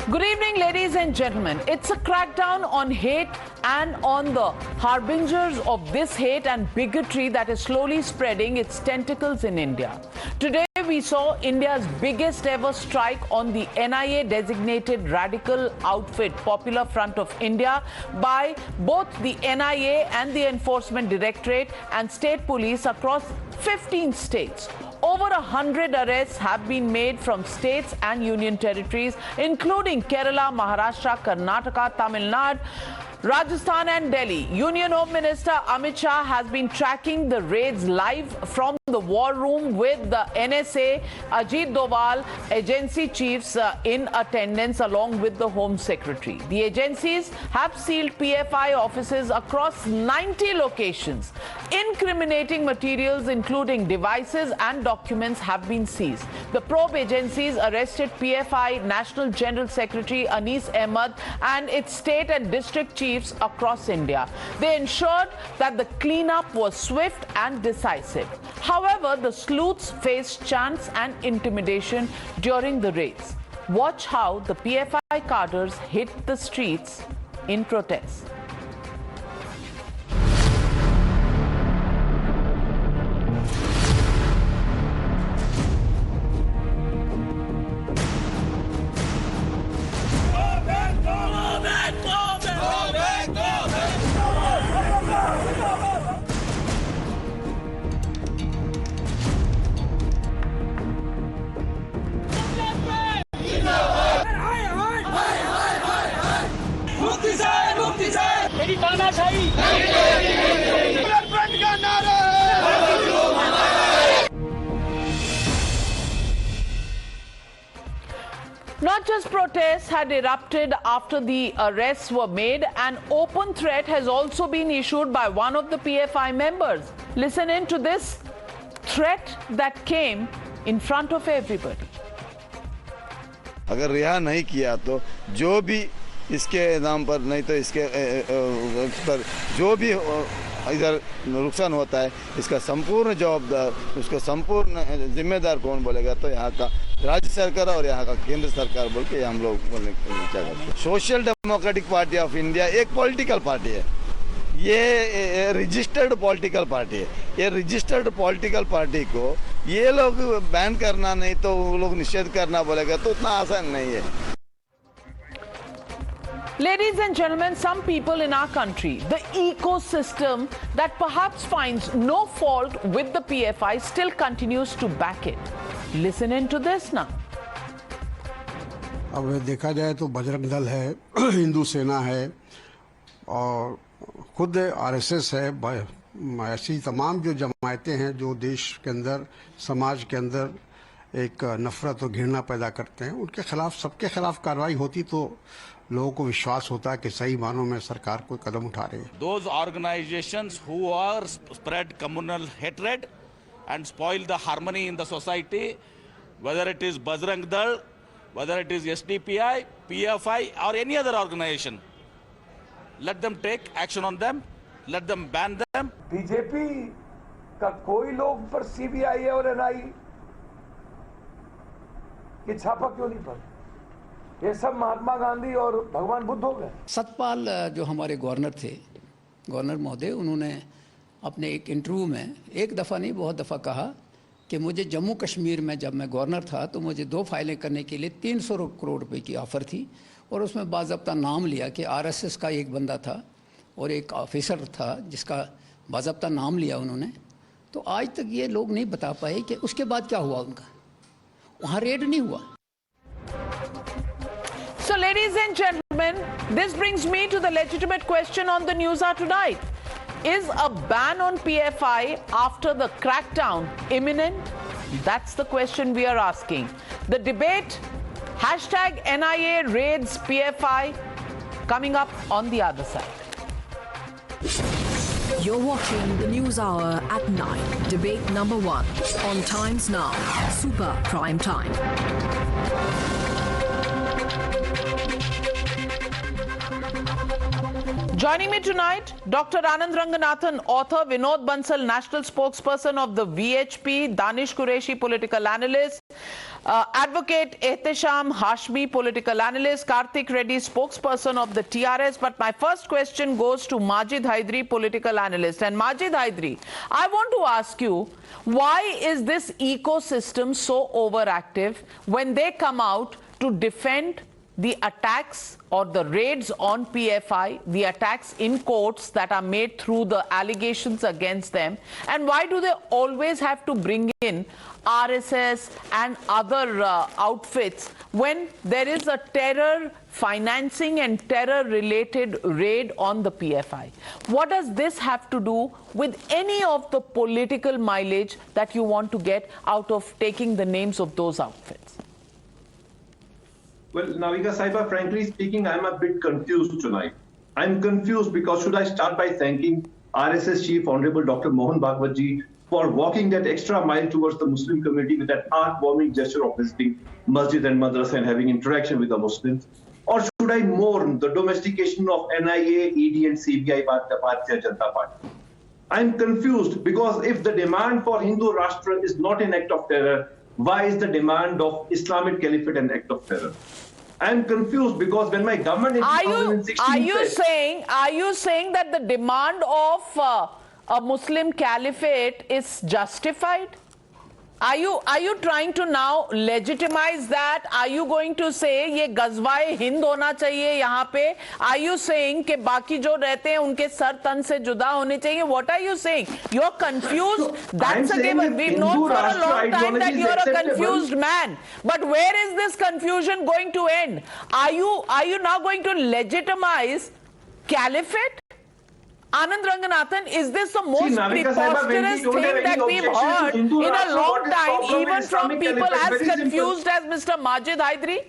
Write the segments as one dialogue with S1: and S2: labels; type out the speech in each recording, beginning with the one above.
S1: Good evening, ladies and gentlemen. It's a crackdown on hate and on the harbingers of this hate and bigotry that is slowly spreading its tentacles in India. Today, we saw India's biggest ever strike on the NIA designated radical outfit, Popular Front of India, by both the NIA and the Enforcement Directorate and state police across 15 states. Over 100 arrests have been made from states and union territories, including Kerala, Maharashtra, Karnataka, Tamil Nadu, Rajasthan and Delhi. Union Home Minister Amit Shah has been tracking the raids live from the war room with the NSA, Ajit Doval, agency chiefs in attendance along with the Home Secretary. The agencies have sealed PFI offices across 90 locations. Incriminating materials including devices and documents have been seized. The probe agencies arrested PFI National General Secretary Anis Ahmed and its state and district chiefs across India. They ensured that the cleanup was swift and decisive. However, the sleuths faced chants and intimidation during the raids. Watch how the PFI cadres hit the streets in protest. Not just protests had erupted after the arrests were made, an open threat has also been issued by one of the PFI members. Listen in to this threat that came in front of everybody.
S2: अगर रिहा नहीं किया तो जो भी इसके नाम पर नहीं तो इसके पर जो भी इधर नुकसान होता है इसका संपूर्ण जवाबदार उसका संपूर्ण जिम्मेदार कौन बोलेगा तो यहाँ का राज्य सरकार और यहाँ का केंद्र सरकार बोल के हम लोग बोलने क्या करते हैं। Social democratic party of India एक पॉलिटिकल पार्टी है, ये रजिस्टर्ड पॉलिटिकल पार्टी है। ये रजिस्टर्ड पॉलिटिकल पार्टी को ये लोग बैन करना नहीं तो वो लोग निषेध करना बोलेगा तो उतना आसान नहीं है।
S1: Ladies and gentlemen, some people in our country, the ecosystem that perhaps finds no fault with the PFI still continues to back it. Listen into this now.
S3: अब देखा जाए तो बजरंग दल है, हिंदू सेना है और खुद आरएसएस है, ऐसी तमाम जो जमायतें हैं जो देश के अंदर समाज के अंदर एक नफरत और घृणा पैदा करते हैं, उनके खिलाफ सबके खिलाफ कार्रवाई होती तो लोगों को विश्वास होता है कि सही मानों में सरकार कोई कदम उठा रही है।
S4: Those organizations who are spread communal hatred and spoil the harmony in the society, whether it is Bajrang Dal, whether it is SDPI, PFI or any other organization, let them take action on them, let them ban them.
S5: BJP का कोई लोग पर CBI और NI ये छापा क्यों नहीं पड़ा? ये सब महात्मा गांधी और भगवान बुद्ध हो गए।
S6: सतपाल जो हमारे गवर्नर थे, गवर्नर महोदय, उन्होंने अपने एक इंटरव्यू में एक दफ़ा नहीं बहुत दफ़ा कहा कि मुझे जम्मू कश्मीर में जब मैं गवर्नर था तो मुझे 2 फाइलें करने के लिए 300 करोड़ रुपए की ऑफ़र थी और उसमें बाज़ाब्ता नाम लिया कि आरएसएस का एक बंदा था और एक ऑफिसर था जिसका बाज़ाब्ता नाम लिया उन्होंने। तो आज तक ये लोग नहीं बता पाए कि उसके बाद क्या हुआ, उनका वहाँ रेड नहीं हुआ।
S1: So, ladies and gentlemen, this brings me to the legitimate question on the NewsHour tonight. Is a ban on PFI after the crackdown imminent? That's the question we are asking. The debate, hashtag NIA raids PFI, coming up on the other side.
S7: You're watching the NewsHour at 9. Debate number 1 on Times Now, Super Prime Time.
S1: Joining me tonight, Dr. Anand Ranganathan, author, Vinod Bansal, national spokesperson of the VHP, Danish Qureshi, political analyst, Advocate Ehtesham Hashmi, political analyst, Karthik Reddy, spokesperson of the TRS. But my first question goes to Majid Hyderi, political analyst. And Majid Hyderi, I want to ask you, why is this ecosystem so overactive when they come out to defend the attacks or the raids on PFI, the attacks in courts that are made through the allegations against them? And why do they always have to bring in RSS and other outfits when there is a terror financing and terror related raid on the PFI? What does this have to do with any of the political mileage that you want to get out of taking the names of those outfits?
S8: Well, Navika Saiba, frankly speaking, I'm a bit confused tonight. I'm confused because should I start by thanking RSS Chief Honorable Dr. Mohan Bhagwatji for walking that extra mile towards the Muslim community with that heartwarming gesture of visiting masjid and madrasa and having interaction with the Muslims? Or should I mourn the domestication of NIA, ED and CBI by the Bharatiya Janata Party? I'm confused because if the demand for Hindu Rashtra is not an act of terror, why is the demand of Islamic Caliphate an act of terror? I'm confused because when my government in 2016
S1: are you saying that the demand of a Muslim caliphate is justified? Are you trying to now legitimize that? Are you going to say ये गजवाए हिंद होना चाहिए यहाँ पे? Are you saying कि बाकी जो रहते हैं उनके सर तन से जुदा होने चाहिए? What are you saying? You're confused. That's a given. We've known for a long time that you're a confused man. But where is this confusion going to end? Are you now going to legitimize caliphate? Anand Ranganathan, is this the most preposterous thing that we've heard in a long time, even from people as confused as Mr. Majid Hyderi?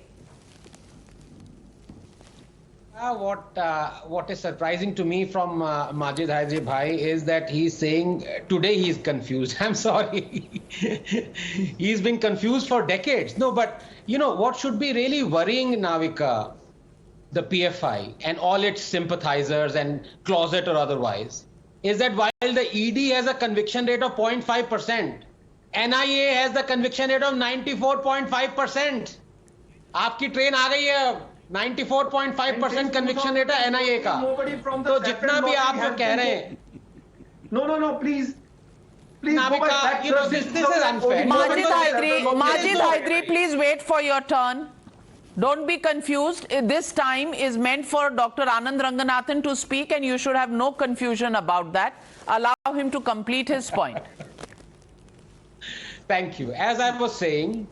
S9: What is surprising to me from Majid Hyderi Bhai is that he's saying today he's confused. I'm sorry. He's been confused for decades. No, but you know what should be really worrying, Navika, the PFI and all its sympathizers and closet or otherwise, is that while the ED has a conviction rate of 0.5%, NIA has the conviction rate of 94.5%. आपकी train आ गई है 94.5% conviction rate है NIA का. तो जितना भी आप जो कह रहे हैं,
S8: no, please.
S9: Navika, you know, this is unfair.
S1: Majid Hyderi, please wait for your turn. Don't be confused. This time is meant for Dr. Anand Ranganathan to speak, and you should have no confusion about that. Allow him to complete his point.
S9: Thank you. As I was saying,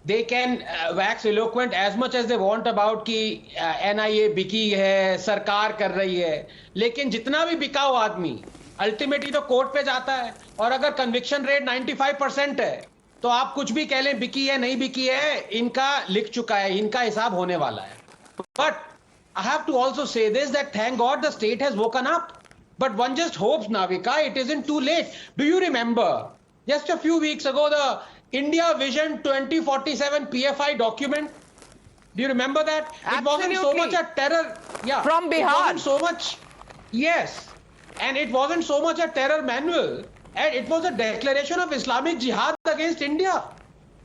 S9: they can wax eloquent as much as they want about कि NIA बिकी है, सरकार कर रही है, लेकिन जितना भी बिकाऊ आदमी अल्टीमेटली तो कोर्ट पे जाता है, और अगर कन्विक्शन रेट 95% है तो आप कुछ भी कह लें बिकी है नहीं बिकी है, इनका लिख चुका है, इनका हिसाब होने वाला है. But I have to also say this, that thank God the state has woken up. But one just hopes, Navika, it isn't too late. Do you remember just a few weeks ago the India Vision 2047 PFI document? Do you remember that?
S1: Absolutely.
S9: It wasn't so much a terror. Yeah.
S1: From Bihar.
S9: It wasn't so much. Yes. And it wasn't so much a terror manual. And it was a declaration of Islamic jihad against India.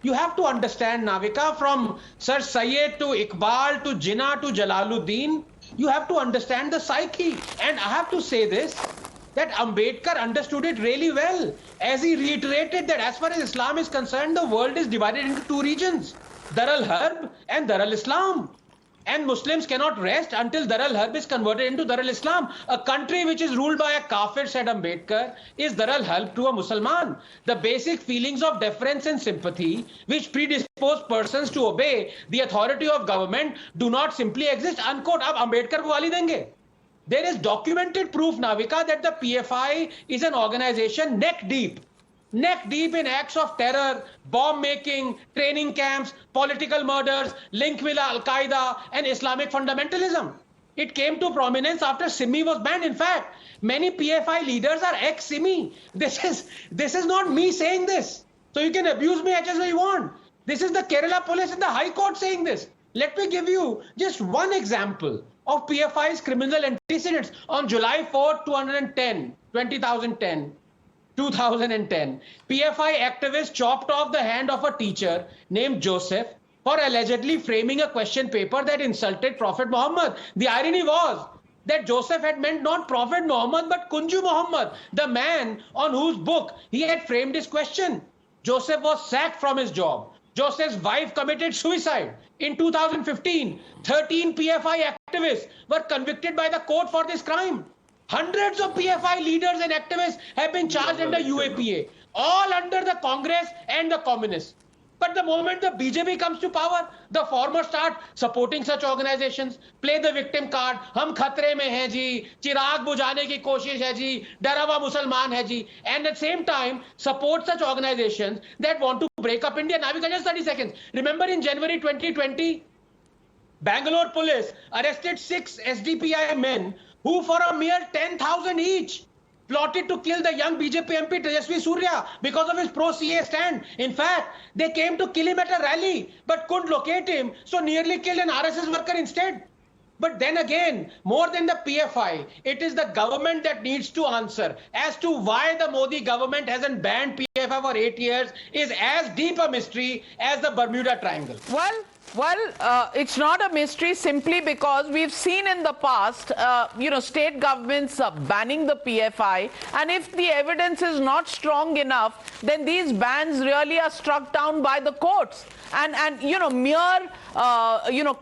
S9: You have to understand, Navika, from Sir Syed to Iqbal to Jinnah to Jalaluddin, you have to understand the psyche. And I have to say this, that Ambedkar understood it really well, as he reiterated that as far as Islam is concerned, the world is divided into two regions, Dar al-Harb and Dar al-Islam. And Muslims cannot rest until Dar al-Harb is converted into Dar al-Islam. A country which is ruled by a kafir, said Ambedkar, is Dar al-Harb to a Musliman. The basic feelings of deference and sympathy which predispose persons to obey the authority of government do not simply exist. Unquote. Ab Ambedkar ko gaali denge. There is documented proof, Navika, that the PFI is an organization neck deep in acts of terror, bomb making, training camps, political murders, link with Al-Qaeda and Islamic fundamentalism. It came to prominence after Simi was banned. In fact, many PFI leaders are ex-Simi. This is not me saying this. So you can abuse me as much as you want. This is the Kerala police and the High Court saying this. Let me give you just one example of PFI's criminal antecedents. On July 4, 2010, 2010, PFI activists chopped off the hand of a teacher named Joseph for allegedly framing a question paper that insulted Prophet Muhammad. The irony was that Joseph had meant not Prophet Muhammad but Kunju Muhammad, the man on whose book he had framed his question. Joseph was sacked from his job. Joseph's wife committed suicide. In 2015, 13 PFI activists were convicted by the court for this crime. Hundreds of PFI leaders and activists have been charged under UAPA, all under the Congress and the communists. But the moment the BJP comes to power, the former start supporting such organizations, play the victim card, hum khatre mein hai ji, chirag bujhane ki koshish hai ji, डरा हुआ मुसलमान है जी, and at the same time support such organizations that want to break up India. Now we can just 30 seconds. Remember in January 2020, Bangalore police arrested 6 SDPI men who for a mere 10,000 each plotted to kill the young BJP MP Tejasvi Surya because of his pro-CA stand. In fact, they came to kill him at a rally but couldn't locate him, so nearly killed an RSS worker instead. But then again, more than the PFI, it is the government that needs to answer as to why the Modi government hasn't banned PFI for 8 years is as deep a mystery as the Bermuda Triangle.
S1: Well, it's not a mystery simply because we've seen in the past, state governments banning the PFI, and if the evidence is not strong enough, then these bans really are struck down by the courts. And mere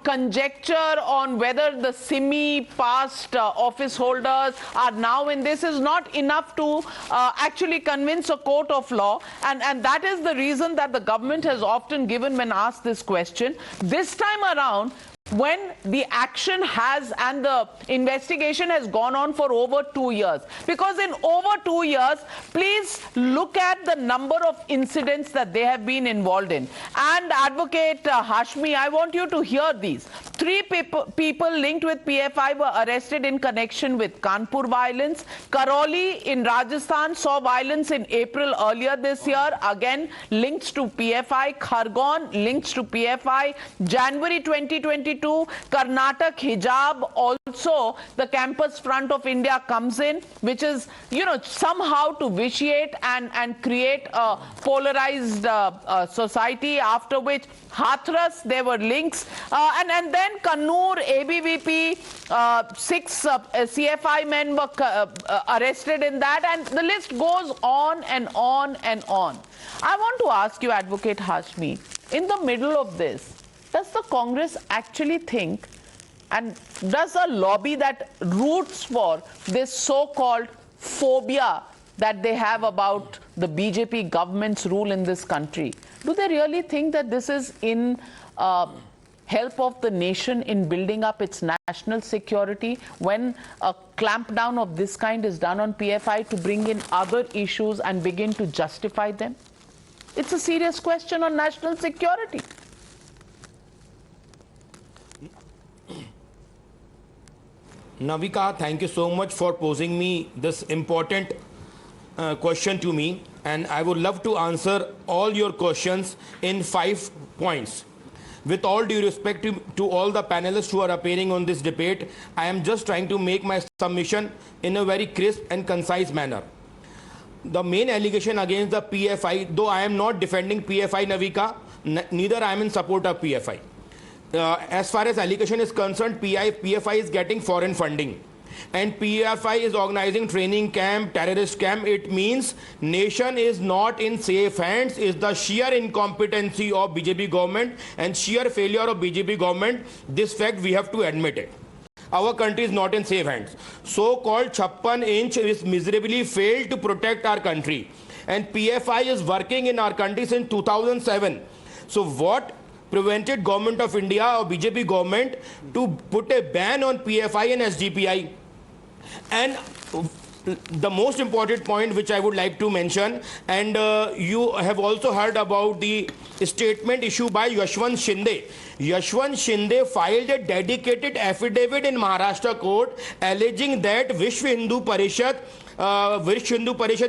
S1: conjecture on whether the SIMI past office holders are now in this is not enough to actually convince a court of law, and that is the reason that the government has often given when asked this question. This time around, when the action has and the investigation has gone on for over 2 years, because in over 2 years, please look at the number of incidents that they have been involved in. And Advocate Hashmi, I want you to hear these. 3 people linked with PFI were arrested in connection with Kanpur violence. Karoli in Rajasthan saw violence in April earlier this year, again links to PFI. Khargon links to PFI. January 2022, Karnataka hijab, also the campus front of India comes in, which is, somehow to vitiate and create a polarized society, after which Hathras, there were links, and then Kannur, ABVP, 6 CFI men were arrested in that, and the list goes on and on and on. I want to ask you, Advocate Hashmi, in the middle of this, does the Congress actually think, and does a lobby that roots for this so-called phobia that they have about the BJP government's rule in this country, do they really think that this is in help of the nation in building up its national security when a clampdown of this kind is done on PFI to bring in other issues and begin to justify them? It's a serious question on national security.
S10: Navika, thank you so much for posing me this important question to me, and I would love to answer all your questions in 5 points. With all due respect to all the panelists who are appearing on this debate, I am just trying to make my submission in a very crisp and concise manner. The main allegation against the PFI, though I am not defending PFI, Navika, neither I am in support of PFI. As far as allegation is concerned, PFI is getting foreign funding, and PFI is organizing training camp, terrorist camp. It means nation is not in safe hands. Is the sheer incompetency of BJP government and sheer failure of BJP government. This fact we have to admit it. Our country is not in safe hands. So-called 56-inch is miserably failed to protect our country, and PFI is working in our country since 2007. So what prevented government of India or BJP government to put a ban on PFI and SDPI? And the most important point which I would like to mention, and you have also heard about the statement issued by Yashwant Shinde. Yashwant Shinde filed a dedicated affidavit in Maharashtra court alleging that Vishwa Hindu Parishad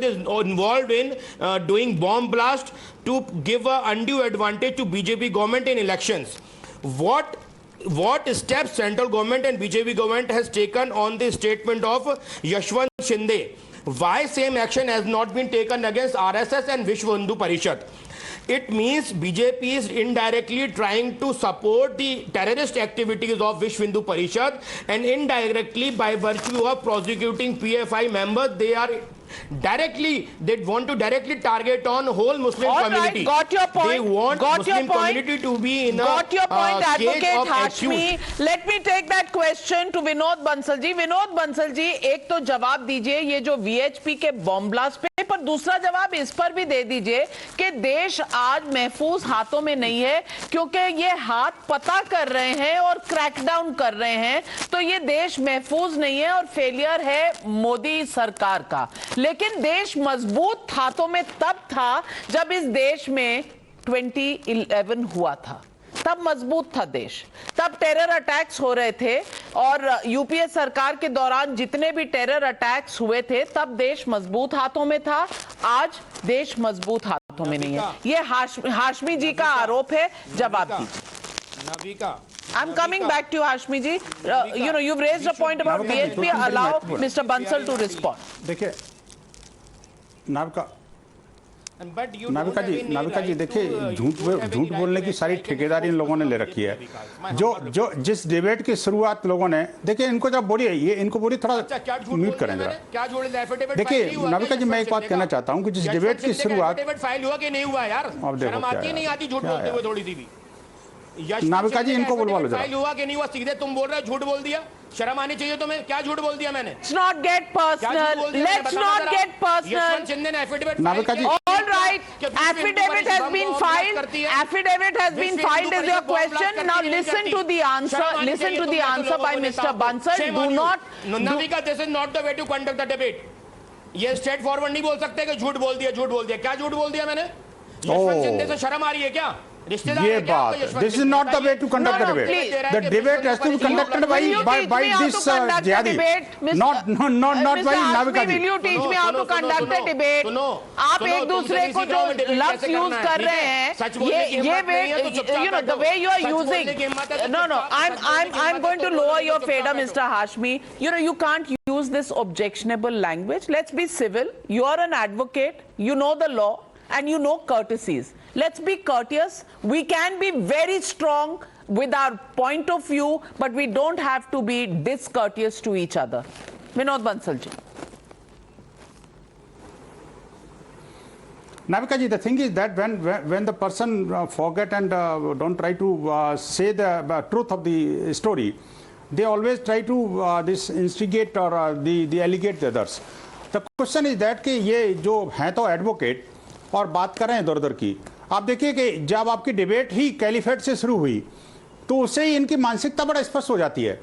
S10: is involved in doing bomb blast to give an undue advantage to BJP government in elections. What steps central government and BJP government has taken on the statement of Yashwant Shinde? why same action has not been taken against RSS and Vishwa Hindu Parishad? It means BJP is indirectly trying to support the terrorist activities of Vishwa Hindu Parishad, and indirectly by virtue of prosecuting PFI members, they want to directly target on whole Muslim community.
S1: Got your point.
S10: They want Muslim community to be in
S1: got your point, Advocate Hashmi.
S10: accused.
S1: Let me take that question to Vinod Bansal ji. Vinod Bansal ji, एक तो जवाब दीजिए ये जो VHP के bomb blast पे, पर दूसरा जवाब इस पर भी दे दीजिए कि देश आज महफूज हाथों में नहीं है, क्योंकि ये हाथ पता कर रहे हैं और क्रैकडाउन कर रहे हैं, तो ये देश महफूज नहीं है और फेलियर है मोदी सरकार का। लेकिन देश मजबूत हाथों में तब था जब इस देश में 2011 हुआ था, तब मजबूत था देश, तब टेरर अटैक्स हो रहे थे और यूपीए सरकार के दौरान जितने भी टेरर अटैक्स हुए थे तब देश मजबूत हाथों में था। आज देश मजबूत हाथों में नहीं है, ये हाशमी जी का आरोप है। जवाब दीजिए। I'm coming back to you, Hashmi ji. You've raised a point about BHP. Allow Mr. Bansal to respond.
S11: देखिए नाविका जी देखिए, झूठ बोलने की सारी ठेकेदारी इन लोगों ने ले रखी है। जो जिस डिबेट की शुरुआत लोगों ने, देखिए इनको जब बोलिए, ये इनको बोलिए थोड़ा म्यूट करें जरा। देखिए नाविका जी, मैं एक बात कहना चाहता हूँ कि जिस डिबेट की शुरुआत
S10: फाइल हुआ कि नहीं हुआ यार,
S11: अब देखो
S10: नहीं आती झूठ बोलते हुए थोड़ी सी भी।
S11: नाविका जी इनको बुलवा लो जरा।
S10: फाइल हुआ कि नहीं हुआ, सीधे तुम बोल रहे हो झूठ बोल दिया, शर्म आनी चाहिए तुम्हें। क्या झूठ बोल दिया मैंने?
S1: Let's not get personal. Let's not get personal.
S11: Navika ji,
S1: all right, affidavit has been filed. Affidavit has been filed is your question. Now listen to the answer. Listen to the answer by Mr. Bansal. Do not.
S10: Navika, this is not the way to conduct the debate. ये straight forward नहीं बोल सकते कि झूठ बोल दिया, झूठ बोल दिया। क्या झूठ बोल दिया मैंने? यशवंत सिंधे से शर्म आ रही है क्या?
S11: ये बात, this is not the way to conduct the debate. The debate has to be conducted by this jihadi, not by Navika ji.
S1: Will you teach me how to conduct the debate? आप एक दूसरे को जो लफ्ज use कर रहे हैं, ये वे, the way you are using. No, I'm going to lower your fader, Mr. Hashmi. You can't use this objectionable language. Let's be civil. You are an advocate. You know the law and you know courtesies. Let's be courteous. We can be very strong with our point of view, but we don't have to be discourteous to each other. Vinod Bansal ji.
S11: Navika ji, the thing is that when the person forget and don't try to say the truth of the story, they always try to this instigate or the allegate the others. The question is that कि ये जो हैं तो advocate और बात कर रहे हैं इधर-उधर की। आप देखिए कि जब आपकी डिबेट ही कैलिफेट से शुरू हुई तो उससे ही इनकी मानसिकता बड़ा स्पष्ट हो जाती है।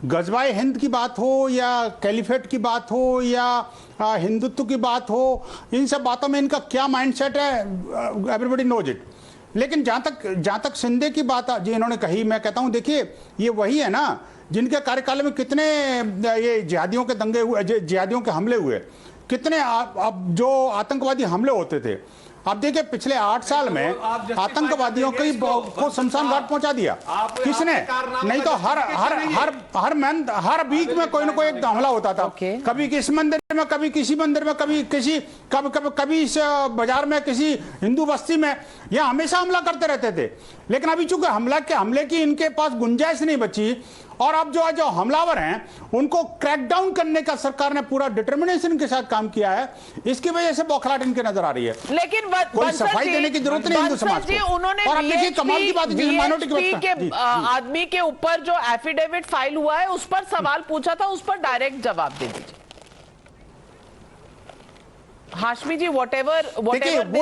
S11: गजवाए हिंद की बात हो या कैलिफेट की बात हो या हिंदुत्व की बात हो, इन सब बातों में इनका क्या माइंडसेट है, एवरीबॉडी नोज इट। लेकिन जहाँ तक सिंधे की बात जी इन्होंने कही, मैं कहता हूँ देखिए ये वही है ना जिनके कार्यकाल में कितने ये जिहादियों के दंगे हुए, जिहादियों के हमले हुए, कितने अब जो आतंकवादी हमले होते थे। आप देखिए पिछले 8 साल में आतंकवादियों को शमशान घाट पहुंचा दिया किसने? नहीं तो हर वीक में कोई ना कोई एक हमला होता था। कभी किस मंदिर में, कभी किसी मंदिर में, कभी इस बाजार में, किसी हिंदू बस्ती में, यह हमेशा हमला करते रहते थे। लेकिन अभी चूंकि हमले की इनके पास गुंजाइश नहीं बची और अब जो हमलावर हैं उनको क्रैकडाउन करने का सरकार ने पूरा डिटर्मिनेशन के साथ काम किया है, इसकी वजह से बौखलाहट इनके नजर आ रही है।
S1: लेकिन
S11: कोई सफाई देने की जरूरत नहीं हिंदू समाज को।
S1: उन्होंने
S11: और आप देखिए कमाल की बात है, माइनॉरिटी
S1: के आदमी के ऊपर जो एफिडेविट फाइल हुआ है उस पर सवाल पूछा था, उस पर डायरेक्ट जवाब दे दीजिए। हाशमी जी, whatever
S11: वो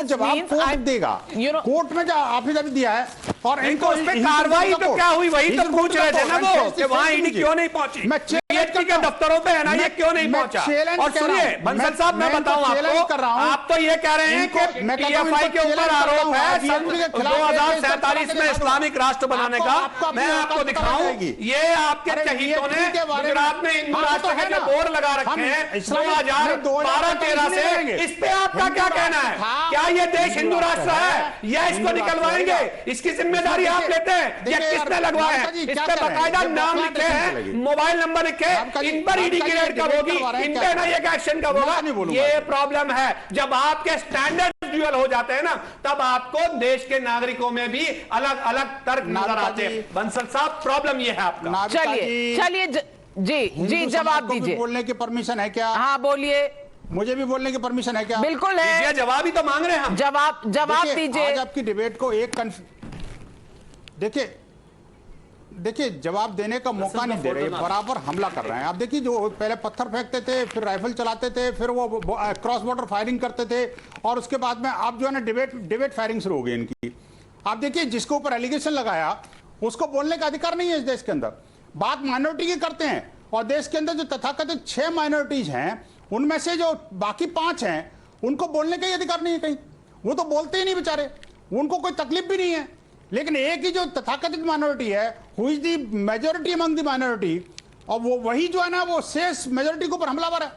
S11: जवाब कोर्ट देगा, कोर्ट में जो एफिडेविट दिया है और
S12: इनको उस पे कार्रवाई तो क्या हुई वही तो पूछ रहे थे ना वो कि वहां ईडी क्यों नहीं पहुंची, पीएचडी के दफ्तरों पे है ना, ये क्यों नहीं पहुंचा। और सुनिए बंसल साहब, मैं बताऊं आपको, आप तो ये कह रहे हैं कि पीएफआई के ऊपर आरोप है 2047 में इस्लामिक राष्ट्र बनाने का। मैं आपको दिखाऊं, ये आपके चहीतों ने गुजरात में हिंदू राष्ट्र के जो बोर्ड लगा रखे हैं 2012-13 से, इस पे आपका क्या कहना है? क्या ये देश हिंदू राष्ट्र है या इसको निकलवाएंगे? इसकी जिम्मेदारी आप लेते हैं या किसने लगवाया है? इस पे बाकायदा नाम लिखे हैं, मोबाइल नंबर के इन पर ईडी की रेड कब होगी, इन पे NIA का एक्शन कब होगा? ये प्रॉब्लम है। जब आपके स्टैंडर्ड ड्यूअल हो जाते हैं ना, तब आपको देश के नागरिकों में भी अलग अलग तर्क नजर आते हैं। बंसल साहब, प्रॉब्लम ये है आपका।
S1: चलिए जी जवाब दीजिए।
S11: बोलने की परमिशन है क्या?
S1: हाँ बोलिए।
S11: मुझे भी बोलने की परमिशन है क्या?
S1: बिल्कुल है।
S12: जवाब ही तो मांग रहे हैं हम।
S1: जवाब दीजिए।
S11: आज आपकी डिबेट को एक देखिए जवाब देने का मौका नहीं दे रहे, बराबर हमला कर रहे हैं। आप देखिए, जो पहले पत्थर फेंकते थे, फिर राइफल चलाते थे, फिर वो क्रॉस बॉर्डर फायरिंग करते थे, और उसके बाद में आप जो है ना डिबेट फायरिंग शुरू हो गई इनकी। आप देखिए, जिसके ऊपर एलिगेशन लगाया उसको बोलने का अधिकार नहीं है इस देश के अंदर। बात माइनॉरिटी की करते हैं, और देश के अंदर जो तथाकथित 6 माइनॉरिटीज हैं, उनमें से जो बाकी 5 हैं, उनको बोलने का ही अधिकार नहीं है कहीं। वो तो बोलते ही नहीं बेचारे, उनको कोई तकलीफ भी नहीं है। लेकिन एक ही जो तथाकथित माइनॉरिटी है, who is the majority among the minority, और वो वही जो है ना, वो शेष मेजॉरिटी के ऊपर हमलावर है।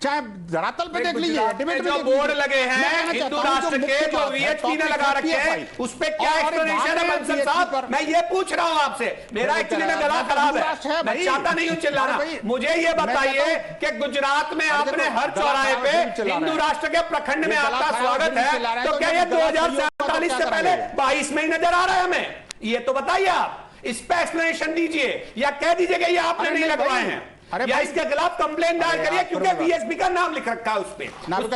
S11: चाहे धरातल पे देख लीजिए, डिबेट में
S12: बोर्ड लगे हैं हिंदू राष्ट्र के, जो VHP ने लगा रखे हैं, उस पे क्या एक्सप्लेनेशन है बंसल साहब? मैं ये पूछ रहा हूं आपसे। मेरा एक्चुअली में गला खराब है, मैं चाहता नहीं हूं चिल्लाना। मुझे ये बताइए कि गुजरात में आपने हर चौराहे पे हिंदू राष्ट्र के प्रखंड में आपका स्वागत है, तो क्या ये 2047 से पहले 22 में ही नजर आ रहा है हमें? ये तो बताइए आप, इस पे एक्सप्लेनेशन दीजिए, या कह दीजिए कि ये आपने नहीं लगवाए हैं, या इसके खिलाफ कंप्लेंट दायर करिए, क्योंकि VSP का नाम लिख रखा है उस पे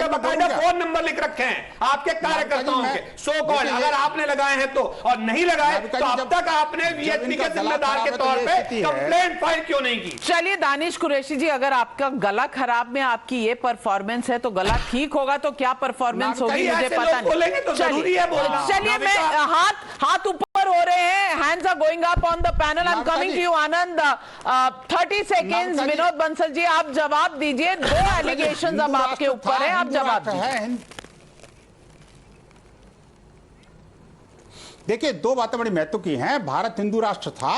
S12: बकायदा फोन नंबर लिख रखे हैं आपके कार्यकर्ताओं के, सो कॉल्ड। अगर आपने लगाए हैं तो, और नहीं लगाए तो अब तक आपने VSP के जिम्मेदार के तौर पे कंप्लेंट फाइल क्यों नहीं की?
S1: चलिए दानिश कुरैशी जी, अगर आपका गला खराब में आपकी ये परफॉर्मेंस है, तो गला ठीक होगा तो क्या परफॉर्मेंस होगी मुझे पता नहीं। चलिए, मैं हाथ ऊपर हो रहे हैं, hands are going up on the panel. I am coming to you Anand, 30 seconds. Vinod Bansal ji, आप जवाब दीजिए। 2 एलिगेशंस अब आपके ऊपर है, आप जवाब दीजिए।
S11: देखिए, 2 बातें बड़ी महत्व की हैं। भारत हिंदू राष्ट्र था,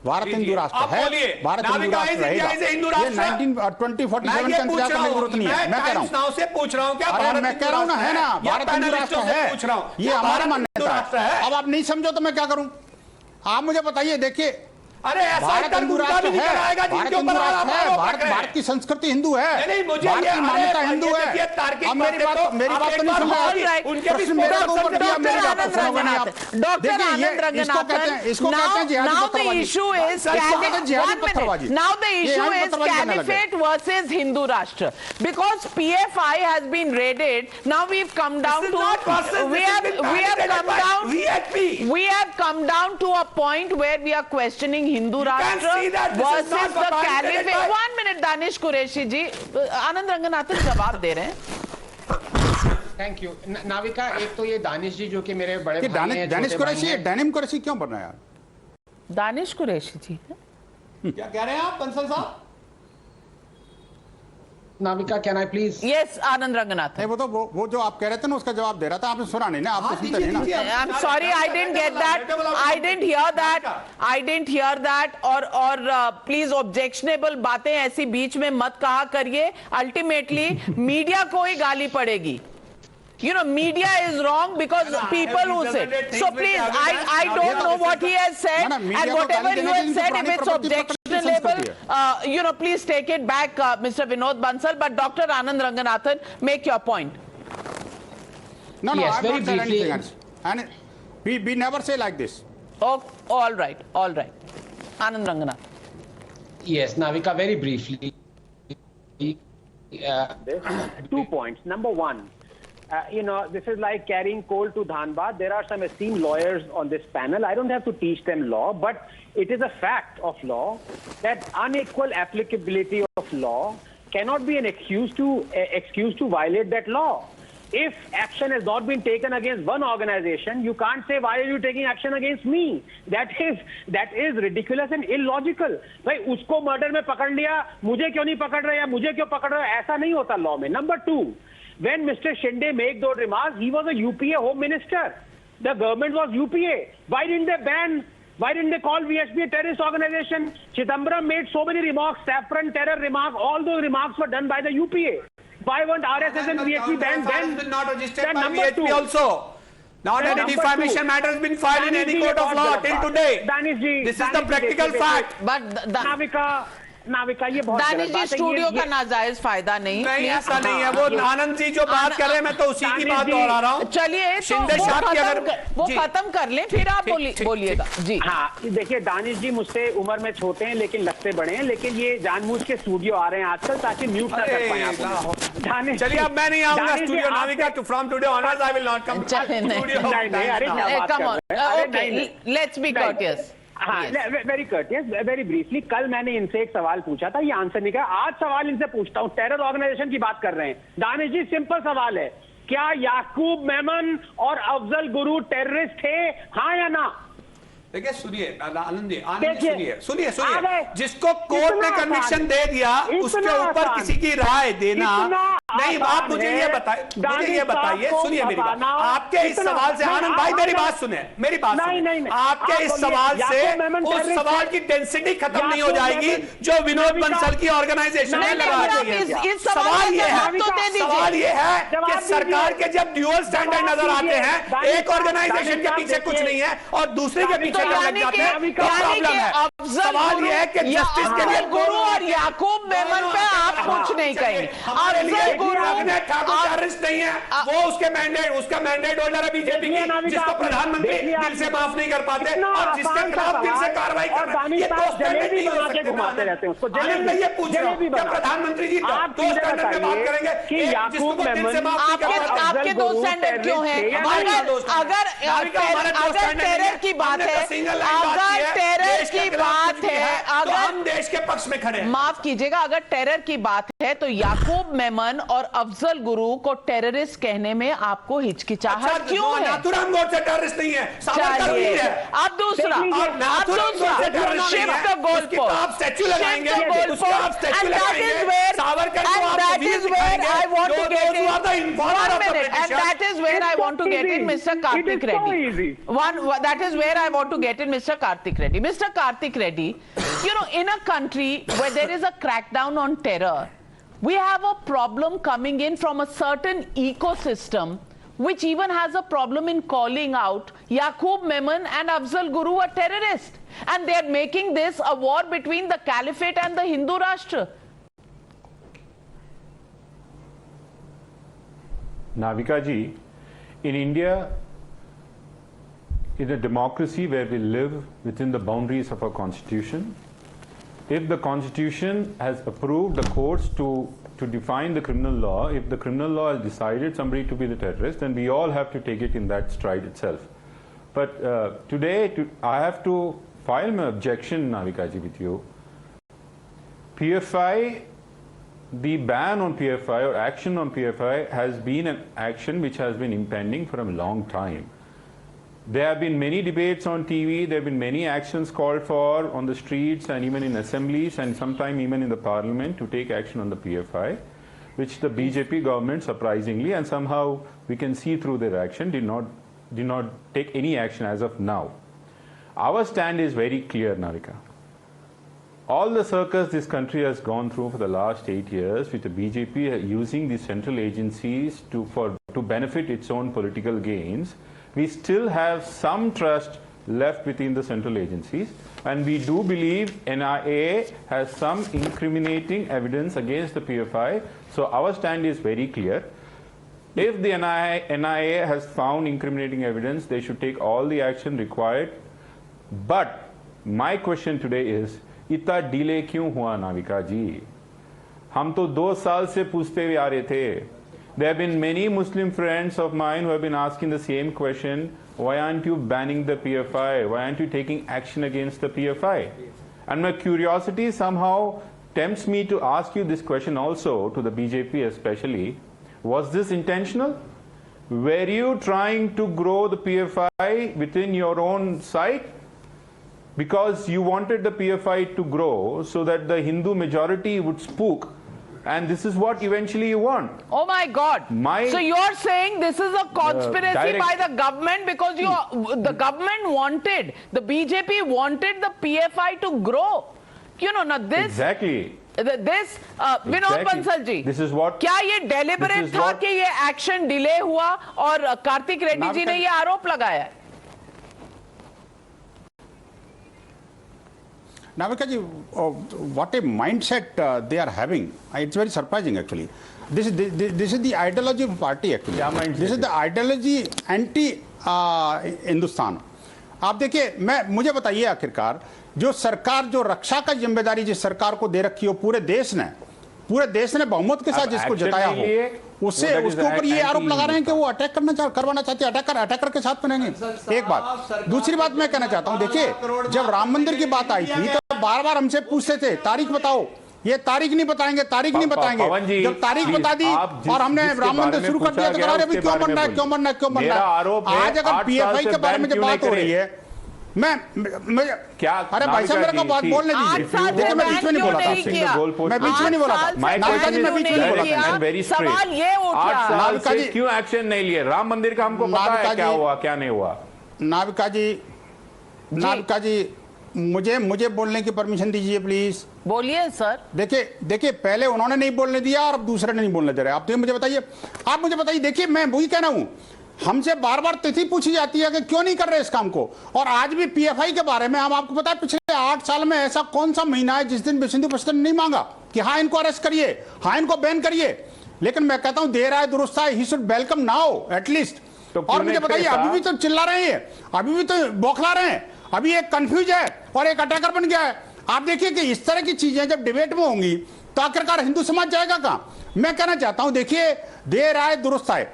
S11: भारत हिंदू राष्ट्र है, भारत हिंदू राष्ट्र रहेगा। ये 2047 का इंतजार करने की जरूरत नहीं है। मैं कह रहा हूं
S12: से पूछ रहा हूं क्या
S11: मैं कह रहा हूं ना, है ना, भारत हिंदू राष्ट्र है, ये हमारा मान्यता है। अब आप नहीं समझो तो मैं क्या करूं? आप मुझे बताइए। देखिए,
S12: अरे
S11: भारत हिंदू राष्ट्र है, भारत की संस्कृति हिंदू है, भारत की मान्यता हिंदू है। अब मेरी बात तो नहीं सुन रहे, मेरे ऊपर दिया, मेरी बात तो सुनोगे नहीं आप।
S1: डॉक्टर आनंद रंगनाथन,
S11: इसको कहते हैं जिहादी पत्थरबाजी।
S1: Now the issue is caliphate versus Hindu Rashtra, because PFI has been raided. Now we've come down to we have come down to a point where we are questioning Hindu Rashtra versus the Caliphate. 1 minute, Danish Qureshi जी, आनंद रंगनाथन जवाब दे रहे हैं।
S9: Thank you Navika. एक तो ये दानिश जी जो कि मेरे बड़े भाई हैं,
S11: दानिश कुरैशी, डेनिम कुरैशी क्यों बन रहा है यार?
S1: दानिश कुरैशी जी
S12: क्या कह रहे हैं आप बंसल साहब?
S9: Navika, can I please?
S1: Yes, Anand Ranganathan.
S11: वो जो आप कह रहे थे ना, उसका जवाब दे रहा था, आपने सुना नहीं ना, आप तो सुनते नहीं ना।
S1: I am sorry, I didn't get that, I didn't here that. और प्लीज ऑब्जेक्शनेबल बातें ऐसी बीच में मत कहा करिए। अल्टीमेटली मीडिया को ही गाली पड़ेगी। You know, media is wrong because people who say. So please, I don't know what he has said, and whatever you have said, if it's objectionable, you know, please take it back, Mr. Vinod Bansal. But Dr. Anand Ranganathan, make your point.
S11: No, yes, I've not said anything else. And we never say like this.
S1: Oh, all right. Anand Ranganathan.
S9: Yes, Navika, very briefly.
S13: 2 points. Number 1. You know, this is like carrying coal to Dhanbad. There are some esteemed lawyers on this panel. I don't have to teach them law, but it is a fact of law that unequal applicability of law cannot be an excuse to violate that law. If action has not been taken against one organization, you can't say, why are you taking action against me? That is ridiculous and illogical. भाई उसको murder में पकड़ लिया, मुझे क्यों नहीं पकड़ रहे, मुझे क्यों पकड़ रहे, ऐसा नहीं होता लॉ में। Number 2, when Mr. Shinde made those remarks, he was a UPA Home Minister. The government was UPA. Why didn't they ban? Why didn't they call VHP a terrorist organization? Chidambaram made so many remarks, saffron terror remarks, all those remarks were done by the UPA. Why weren't RSS and VHP banned then?
S12: Not registered by VHP also. Not any defamation matter has been filed in any court of law till today. This is the practical fact.
S1: But
S9: Navika,
S13: Navika ये बहुत
S1: दानिश जी studio का नाजायज फायदा नहीं
S12: ऐसा नहीं है। वो आनंद जी जो बात कर रहे हैं मैं तो उसी की बात दोहरा रहा हूँ।
S1: चलिए वो खत्म कर लें फिर आप बोलिएगा जी।
S13: हाँ देखिए दानिश जी मुझसे उम्र में छोटे हैं लेकिन लगते बड़े हैं, लेकिन ये जानबूझ के स्टूडियो आ रहे हैं आजकल ताकि म्यूट ना कर पाए आप।
S12: चलिए अब मैं नहीं आऊंगा studio Navika too from today onwards I will not come
S1: come on okay let's be courteous.
S13: हाँ वेरी कर्टियस वेरी ब्रीफली, कल मैंने इनसे एक सवाल पूछा था, ये आंसर नहीं किया। आज सवाल इनसे पूछता हूँ, टेरर ऑर्गेनाइजेशन की बात कर रहे हैं दानिश जी, सिंपल सवाल है, क्या याकूब मेमन और अफजल गुरु टेररिस्ट थे, हाँ या ना?
S12: देखिए सुनिए आनंद जी सुनिए जिसको कोर्ट ने कन्विक्शन दे दिया उसके ऊपर किसी की राय देना नहीं। आप मुझे ये बताइए सुनिए मेरी बात, आपके इस सवाल से आनंद भाई मेरी बात सुने, मेरी बात सुने, आपके इस सवाल से उस सवाल की डेंसिटी खत्म नहीं हो जाएगी जो विनोद बंसल की ऑर्गेनाइजेशन ने लगा दी है। सवाल ये है कि सरकार के जब ड्यूअल स्टैंडर्ड नजर आते हैं, एक ऑर्गेनाइजेशन के पीछे कुछ नहीं है और दूसरे के पीछे लग जाते हैं, क्या प्रॉब्लम है? सवाल ये है कि जस्टिस के लिए
S1: गुरु और याकूब मेमन पे आप कुछ नहीं कहेंगे। अफजल गुरु
S12: टेररिस्ट नहीं है, वो उसका मैंडेट होल्डर है बीजेपी की, जिसको प्रधानमंत्री दिल से माफ नहीं कर पाते और जिसके खिलाफ दिल से कार्रवाई कर रहे हैं। ये दो स्टैंडर्ड नहीं हो सकते।
S13: घुमाते रहते हैं उसको।
S12: आनंद मैं ये पूछ रहा हूं क्या प्रधानमंत्री जी दो स्टैंडर्ड पे बात करेंगे कि याकूब मेमन
S1: आपके दो स्टैंडर्ड क्यों हैं? अगर टेरर की बात है, अगर टेरर की बात है, अगर
S12: हम देश के पक्ष में खड़े हैं।
S1: माफ कीजिएगा, अगर टेरर की बात है तो याकूब मेमन और अफजल गुरु को टेररिस्ट कहने में आपको हिचकिचाहट क्यों है?
S12: नाथुराम गोडसे टेररिस्ट नहीं है, सावरकर भी है।
S1: अब दूसरा शिफ्ट द गोल पोस्ट,
S12: आप स्टैच्यू लगाएंगे, उसका आप स्टैच्यू लगाएंगे, सावरकर को आप
S1: that is where I want to get in 1 minute, and that is where I want to get in Mr. Karthik Reddy. That is where I want to get in Mr. Karthik Reddy. Mr. Karthik Reddy, you know, in a country where there is a crackdown on terror, we have a problem coming in from a certain ecosystem which even has a problem in calling out Yaqub Memon and Afzal Guru are terrorists, and they are making this a war between the Caliphate and the Hindu Rashtra.
S14: Navika ji, in India, in a democracy where we live within the boundaries of our constitution, if the constitution has approved the courts to define the criminal law, if the criminal law has decided somebody to be the terrorist, then we all have to take it in that stride itself. But today, I have to file my objection, Navika ji, with you. PFI, the ban on PFI or action on PFI has been an action which has been impending for a long time. There have been many debates on TV, there have been many actions called for on the streets and even in assemblies and sometime even in the parliament to take action on the PFI, which the BJP government surprisingly and somehow we can see through their action did not take any action as of now. Our stand is very clear, Navika. All the circus this country has gone through for the last 8 years with the BJP using the central agencies to benefit its own political gains, we still have some trust left within the central agencies, and we do believe NIA has some incriminating evidence against the PFI. So our stand is very clear. If the NIA has found incriminating evidence, they should take all the action required. But my question today is, इतना delay क्यों हुआ नाविका जी? हम तो 2 साल से पूछते हुए आ रहे थे. There have been many Muslim friends of mine who have been asking the same question, why aren't you banning the PFI? Why aren't you taking action against the PFI? And my curiosity somehow tempts me to ask you this question also, to the BJP especially. Was this intentional? Were you trying to grow the PFI within your own site? Because you wanted the PFI to grow so that the Hindu majority would spook, and this is what eventually you want.
S1: Oh my God! So you're saying this is a conspiracy by the government because the government wanted, the BJP wanted the PFI to grow. You know, now this
S14: exactly.
S1: This Vinod Bansal ji,
S14: this is what,
S1: क्या ये deliberate था कि ये action delay हुआ और कार्तिक रेड्डी जी ने ये आरोप लगाया है?
S11: Navika ji, what a mindset they are having. It's very surprising actually. This is the ideology of party actually. This is the ideology anti Hindustan. आप देखिए, मुझे बताइए आखिरकार जो सरकार जो रक्षा का जिम्मेदारी जिस सरकार को दे रखी हो पूरे देश ने बहुमत के साथ जिसको जताया हो उसके ऊपर ये आरोप लगा रहे हैं कि वो अटैक करवाना चाहते हैं, अटैकर के साथ बनेंगे. एक बात. दूसरी बात मैं कहना चाहता हूं, देखिए जब राम मंदिर की बात आई थी तो बार-बार हमसे पूछते थे तारीख बताओ, ये तारीख नहीं बताएंगे. जब तारीख बता दी और हमने राम मंदिर शुरू कर दिया तो कह रहे हैं क्यों बनना है. आज अगर पीएफआई के बारे में जब बात हो रही है, मैं क्या, अरे भाई साहब मेरे को बात बोलने दीजिए. देखिए मैं बीच में नहीं बोला था आपसे, मैं बीच में नहीं बोला था. नाविका जी मैं बीच में नहीं बोला था.
S14: Very straight. 8 साल से क्यों एक्शन नहीं लिए? राम मंदिर का हमको पता है क्या हुआ क्या नहीं हुआ.
S11: नाविका जी मुझे बोलने की परमिशन दीजिए प्लीज.
S1: बोलिए सर.
S11: देखिए पहले उन्होंने नहीं बोलने दिया और अब दूसरे ने नहीं बोलने दे रहे. आप मुझे बताइए. देखिए मैं वही कहना हूं, हमसे बार बार तिथि पूछी जाती है कि क्यों नहीं कर रहे इस काम को. और आज भी पीएफआई के बारे में हम आपको पता है पिछले 8 साल में ऐसा कौन सा महीना है जिस दिन विश्व हिंदू परिषद ने नहीं मांगा कि हाँ इनको अरेस्ट करिए, हाँ इनको बैन करिए. लेकिन मैं कहता हूं देर आए दुरुस्त आए, he should welcome now at least. और मुझे बताइए अभी भी तो चिल्ला रहे हैं, अभी भी तो बौखला रहे हैं, अभी एक कंफ्यूज है और एक अटैकर बन गया है. आप देखिए कि इस तरह की चीजें जब डिबेट में होंगी तो आखिरकार हिंदू समाज जाएगा कहां. मैं कहना चाहता हूं देखिए देर आए दुरुस्त आए.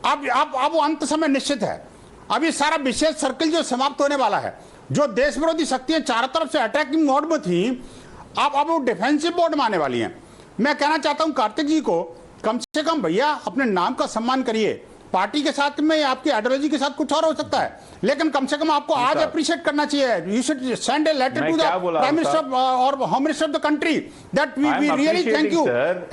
S11: अब वो अंत समय निश्चित है. अब ये सारा विशेष सर्किल जो समाप्त होने वाला है, जो देश विरोधी शक्तियां चारों तरफ से अटैकिंग मोड में थी, अब वो डिफेंसिव मोड में आने वाली हैं. मैं कहना चाहता हूं कार्तिक जी को कम से कम भैया अपने नाम का सम्मान करिए. पार्टी के साथ में आपकी आइडियोलॉजी के साथ कुछ और हो सकता है, लेकिन कम से कम आपको आज अप्रिशिएट करना चाहिए. You should send a letter to the prime minister और home minister of the country that we really thank you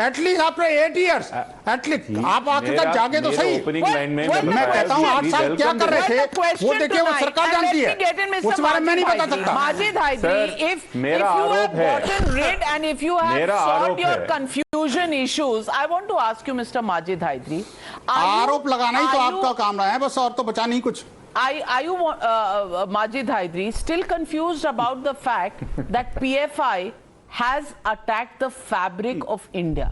S11: at least after 8 years. At least आप आखिरकार जागे तो सही. मैं कहता हूं 8 साल क्या कर रहे थे वो देखिए, वो सरकार जानती है, उस बारे में नहीं बता सकता.
S1: Majid Hyderi, if you have gotten rid and if you have solved your confusion issues, I want to ask you, Mr. Majid Hyderi,
S11: आरोप लगाना ही तो आपका काम रहा है बस, और तो बचा नहीं कुछ.
S1: Are you Majid Hyderi still confused about the fact that PFI has attacked the fabric of India,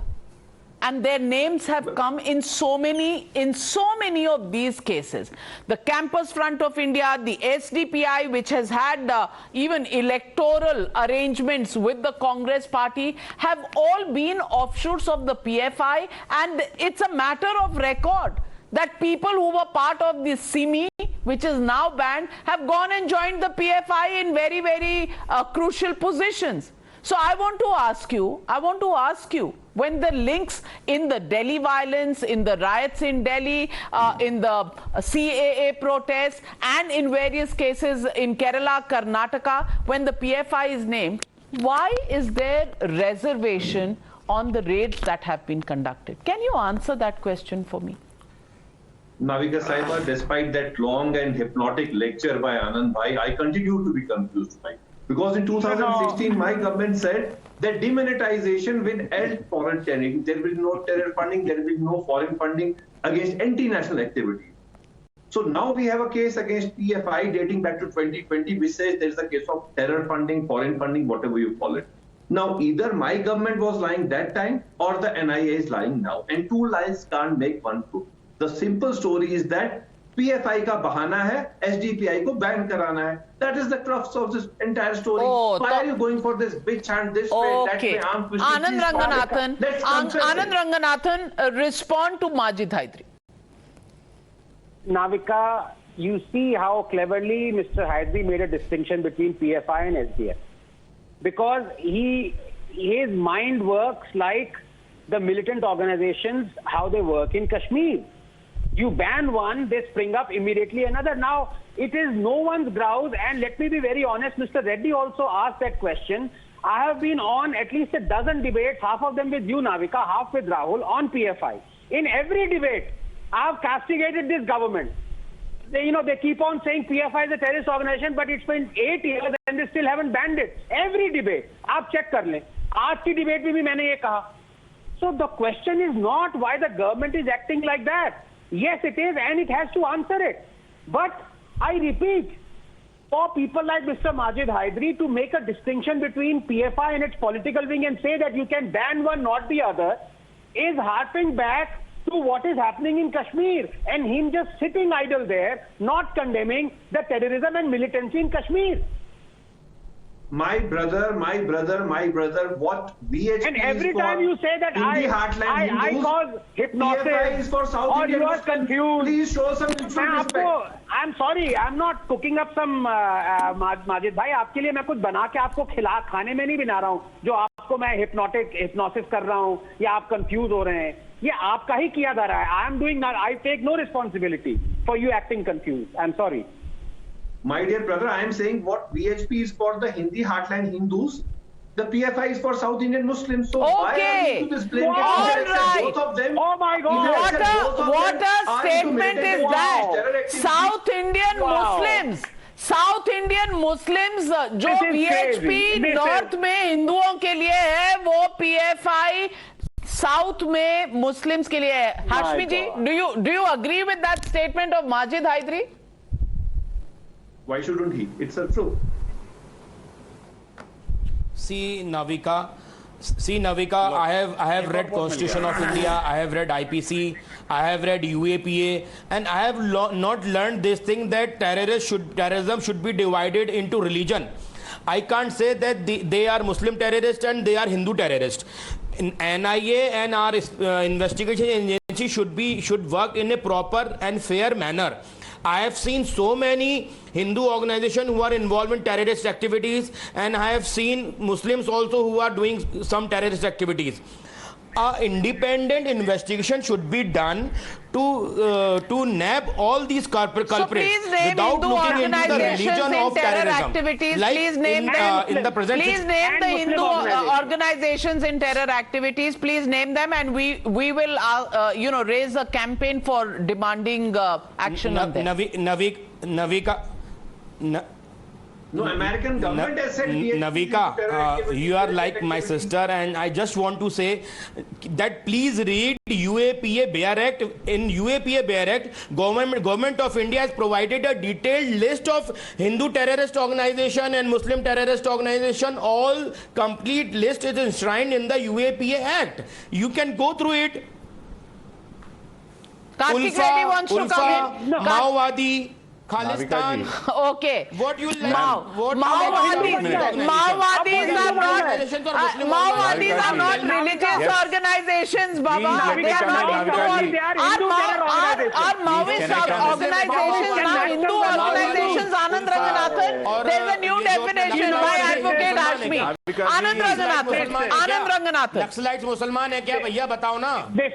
S1: and their names have come in so many of these cases? The Campus Front of India, the SDPI, which has had even electoral arrangements with the Congress party, have all been offshoots of the PFI, and it's a matter of record that people who were part of the SIMI, which is now banned, have gone and joined the PFI in very crucial positions. So I want to ask you, when the links in the Delhi violence, in the riots in Delhi, in the CAA protests, and in various cases in Kerala, Karnataka, when the PFI is named, why is there reservation on the raids that have been conducted? Can you answer that question for me?
S8: Navika Saiba, despite that long and hypnotic lecture by Anand Bhai, I continue to be confused tonight. Because in 2016, my government said that demonetization will end foreign terrorism. There will be no terror funding, there will be no foreign funding against anti-national activity. So now we have a case against PFI dating back to 2020, which says there is a case of terror funding, foreign funding, whatever you call it. Now, either my government was lying that time or the NIA is lying now. And two lies can't make one truth. The simple story is that PFI का बहाना है SDPI को ban कराना है. That is the crux of this entire story. Why are you going for this bitch hunt this way?
S1: Okay. Anand Ranganathan, respond to Majid Hyderi.
S13: Navika, you see how cleverly Mr. Hyderi made a distinction between PFI and SDF. Because his mind works like the militant organizations, how they work in Kashmir. You ban one, they spring up immediately another. Now, it is no one's grouse, and let me be very honest, Mr. Reddy also asked that question. I have been on at least a dozen debates, half of them with you, Navika, half with Rahul, on PFI. In every debate, I have castigated this government. They keep on saying PFI is a terrorist organization, but it's been 8 years and they still haven't banned it. Every debate, आप check कर लें. आज की debate में भी मैंने ये कहा. So the question is not why the government is acting like that. Yes, it is, and it has to answer it. But I repeat, for people like Mr. Majid Hyderi to make a distinction between PFI and its political wing and say that you can ban one, not the other, is harping back to what is happening in Kashmir, and him just sitting idle there, not condemning the terrorism and militancy in Kashmir.
S8: My brother, what VHP
S13: and every
S8: is for
S13: time you say that I cause hypnosis,
S8: PFI is for South
S13: or
S8: Indian
S13: you are
S8: Muslims.
S13: confused.
S8: Please show some mutual respect.
S13: I'm sorry, I'm not cooking up some Majid bhai, आपके लिए मैं कुछ बना के आपको खाने में नहीं बना रहा हूँ जो आपको मैं hypnosis कर रहा हूँ या आप confused हो रहे हैं. ये आपका ही किया जा रहा है. I take no responsibility for you acting confused. I'm sorry.
S8: My dear brother, I am saying what VHP is for the Hindi heartland Hindus, the PFI is for South Indian Muslims. So why are you to this blame?
S1: All right.
S8: Both of them.
S13: Oh my God!
S1: What a statement is that? South Indian Muslims. South Indian Muslims जो VHP north में हिंदुओं के लिए है, वो PFI south में Muslims के लिए है. हाशमी जी, do you agree with that statement of Majid Hyderi?
S8: Why shouldn't he? It's a truth.
S10: See, Navika, I have read Constitution of India, I have read IPC, I have read UAPA, and I have not learned this thing that terrorism should be divided into religion. I can't say that they are Muslim terrorists and they are Hindu terrorists. NIA and our investigation agency should work in a proper and fair manner. I have seen so many Hindu organizations who are involved in terrorist activities, and I have seen Muslims also who are doing some terrorist activities. Independent investigation should be done to nab all these culprits
S1: so please name
S10: without
S1: Hindu
S10: looking into the religion of
S1: terror
S10: terrorism.
S1: Activities.
S10: Like
S1: please name
S10: in the present
S1: please name the Hindu organizations in terror activities. Please name them, and we will raise a campaign for demanding action on them.
S10: Navika.
S8: No, American government has said
S10: Navika, you are like my sister, and I just want to say that please read UAPA Bear Act. In UAPA Bear Act, government of India has provided a detailed list of Hindu terrorist organization and Muslim terrorist organization. All complete list is enshrined in the UAPA Act. You can go through it. Ulfa, Maowadi, Khalistan.
S1: Okay.
S10: What you like?
S1: Maowadis are not religious organizations, Baba. They are not Hindu. Are Maoist organizations now Hindu organizations? Anand Ranganathan. There's a new definition by Advocate Hashmi. Anand Ranganathan.
S10: Naxalites Musliman है क्या भैया बताओ ना?
S13: This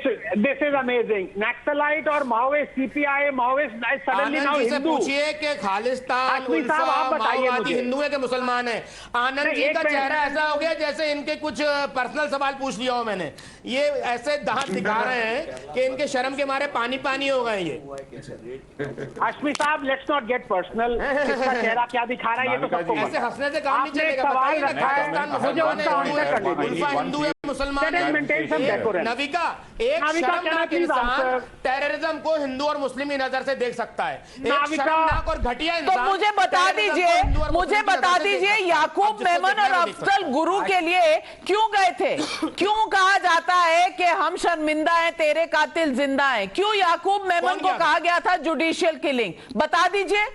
S13: is amazing. Naxalite or Maoist, CPI, Maoist suddenly now Hindu.
S10: पूछिए कि खालिस्तान माओवादी हिंदू है कि मुसलमान है. आनंद जी का चेहरा ऐसा हो गया जैसे इनके कुछ पर्सनल सवाल पूछ लिया हो मैंने. ये ऐसे दांत दिखा रहे हैं कि इनके शर्म के मारे पानी हो गए ये.
S13: हाशमी साहब, लेट्स नॉट गेट पर्सनल. किसका चेहरा क्या दिखा रहा है ये तो सबको
S10: ऐसे हंसने से काम नहीं चलेगा.
S13: सवाल रखा है, मुझे उसका आंसर करने दीजिए.
S10: हिंदू है मुसलमान है. नविका, एक शर्मनाक इंसान टेररिज्म को हिंदू और मुस्लिम की नजर से देख सकता है. एक शर्मनाक और घटिया इंसान.
S1: तो मुझे बता दीजिए याकूब मेमन और अफजल गुरु के लिए क्यों गए थे? क्यों कहा जाता है कि हम शर्मिंदा हैं, तेरे कातिल जिंदा हैं? क्यों याकूब मेमन को कहा गया था जुडिशियल किलिंग? बता दीजिए.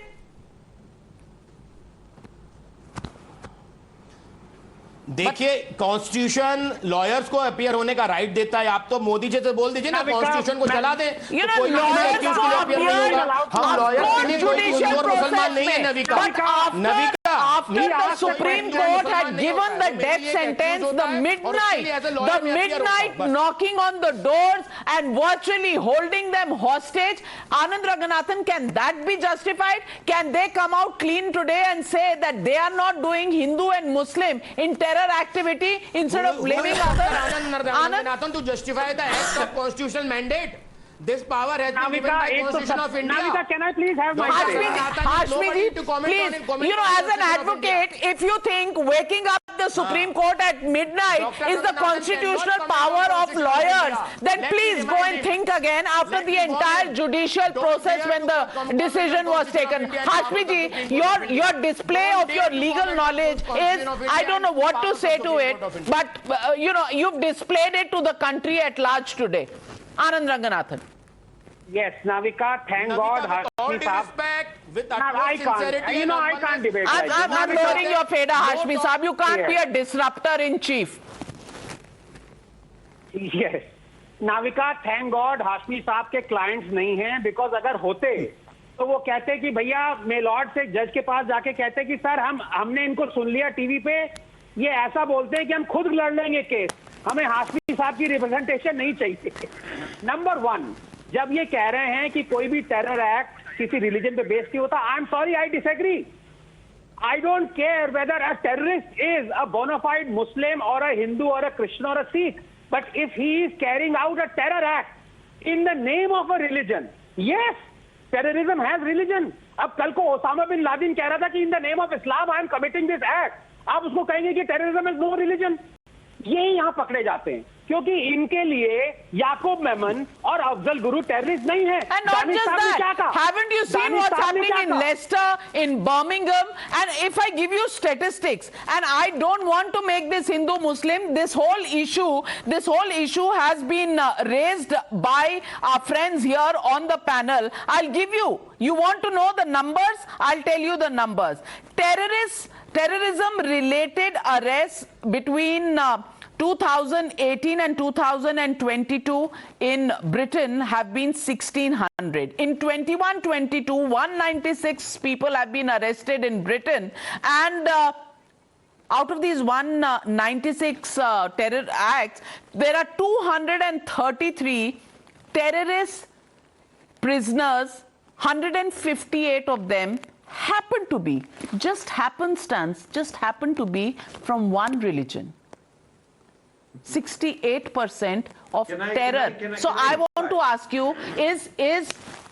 S10: देखिए, कॉन्स्टिट्यूशन लॉयर्स को अपीयर होने का राइट देता है. आप तो मोदी जी से बोल दीजिए ना कॉन्स्टिट्यूशन को चला दें. तो हम लॉयर्स मुसलमान नहीं है. Navika,
S1: after the Supreme Court had given the death sentence, the midnight knocking on the doors and virtually holding them hostage, Anand Ranganathan, can that be justified? Can they come out clean today and say that they are not doing Hindu and Muslim in terror activity instead of blaming others?
S10: Anand Ranganathan, to justify the act of constitutional mandate. This power has been given by Constitution of India.
S13: Navika, can I please have my
S1: Hashmi ji, please, as an advocate, if you think waking up the the Supreme Court at midnight is the constitutional power of lawyers, then please go and think again after the entire judicial process when the decision was taken. Hashmi ji, your display of your legal knowledge is, I don't know what to say to it, but you've displayed it to the country at large today. Anand Ranganathan.
S13: Yes, Navika, thank God.
S10: Hashmi Saab, with
S13: I can't. I can't debate.
S1: I'm lowering your fader, Hashmi Saab. You can't be a disruptor in chief.
S13: Yes. Navika, thank God, Hashmi Saab के clients नहीं हैं, because अगर होते तो वो कहते कि भैया मेलॉर्ड से जज के पास जाके कहते कि सर हमने इनको सुन लिया टीवी पे, ये ऐसा बोलते हैं कि हम खुद लड़ लेंगे केस, हमें हाशमी साहब की रिप्रेजेंटेशन नहीं चाहिए. नंबर 1, जब ये कह रहे हैं कि कोई भी टेरर एक्ट किसी रिलीजन पे बेस्ड नहीं होता, I am sorry, I disagree. I don't care whether a terrorist is a bona fide Muslim or a Hindu or a Christian or a Sikh, but if he is carrying out a terror act in the name of a religion, yes, terrorism has religion. अब कल को Osama bin Laden कह रहा था कि in the name of Islam I am committing this act, आप उसको कहेंगे कि terrorism is no religion. ये यहाँ पकड़े जाते हैं क्योंकि इनके लिए याकूब मेमन और अफजल गुरु टेररिस्ट नहीं है.
S1: And not just that, haven't you seen what's happening in Leicester, in Birmingham? And if I give you statistics, and I don't want to make this Hindu-Muslim, this whole issue has been raised by our friends here on the panel. I'll give you. You want to know the numbers? I'll tell you the numbers. Terrorism-related arrests between 2018 and 2022 in Britain have been 1,600. In 21-22, 196 people have been arrested in Britain, and out of these 196 terror acts, there are 233 terrorist prisoners. 158 of them happen to be, just happenstance, happen to be from one religion. 68% of terror. So I want to ask you, is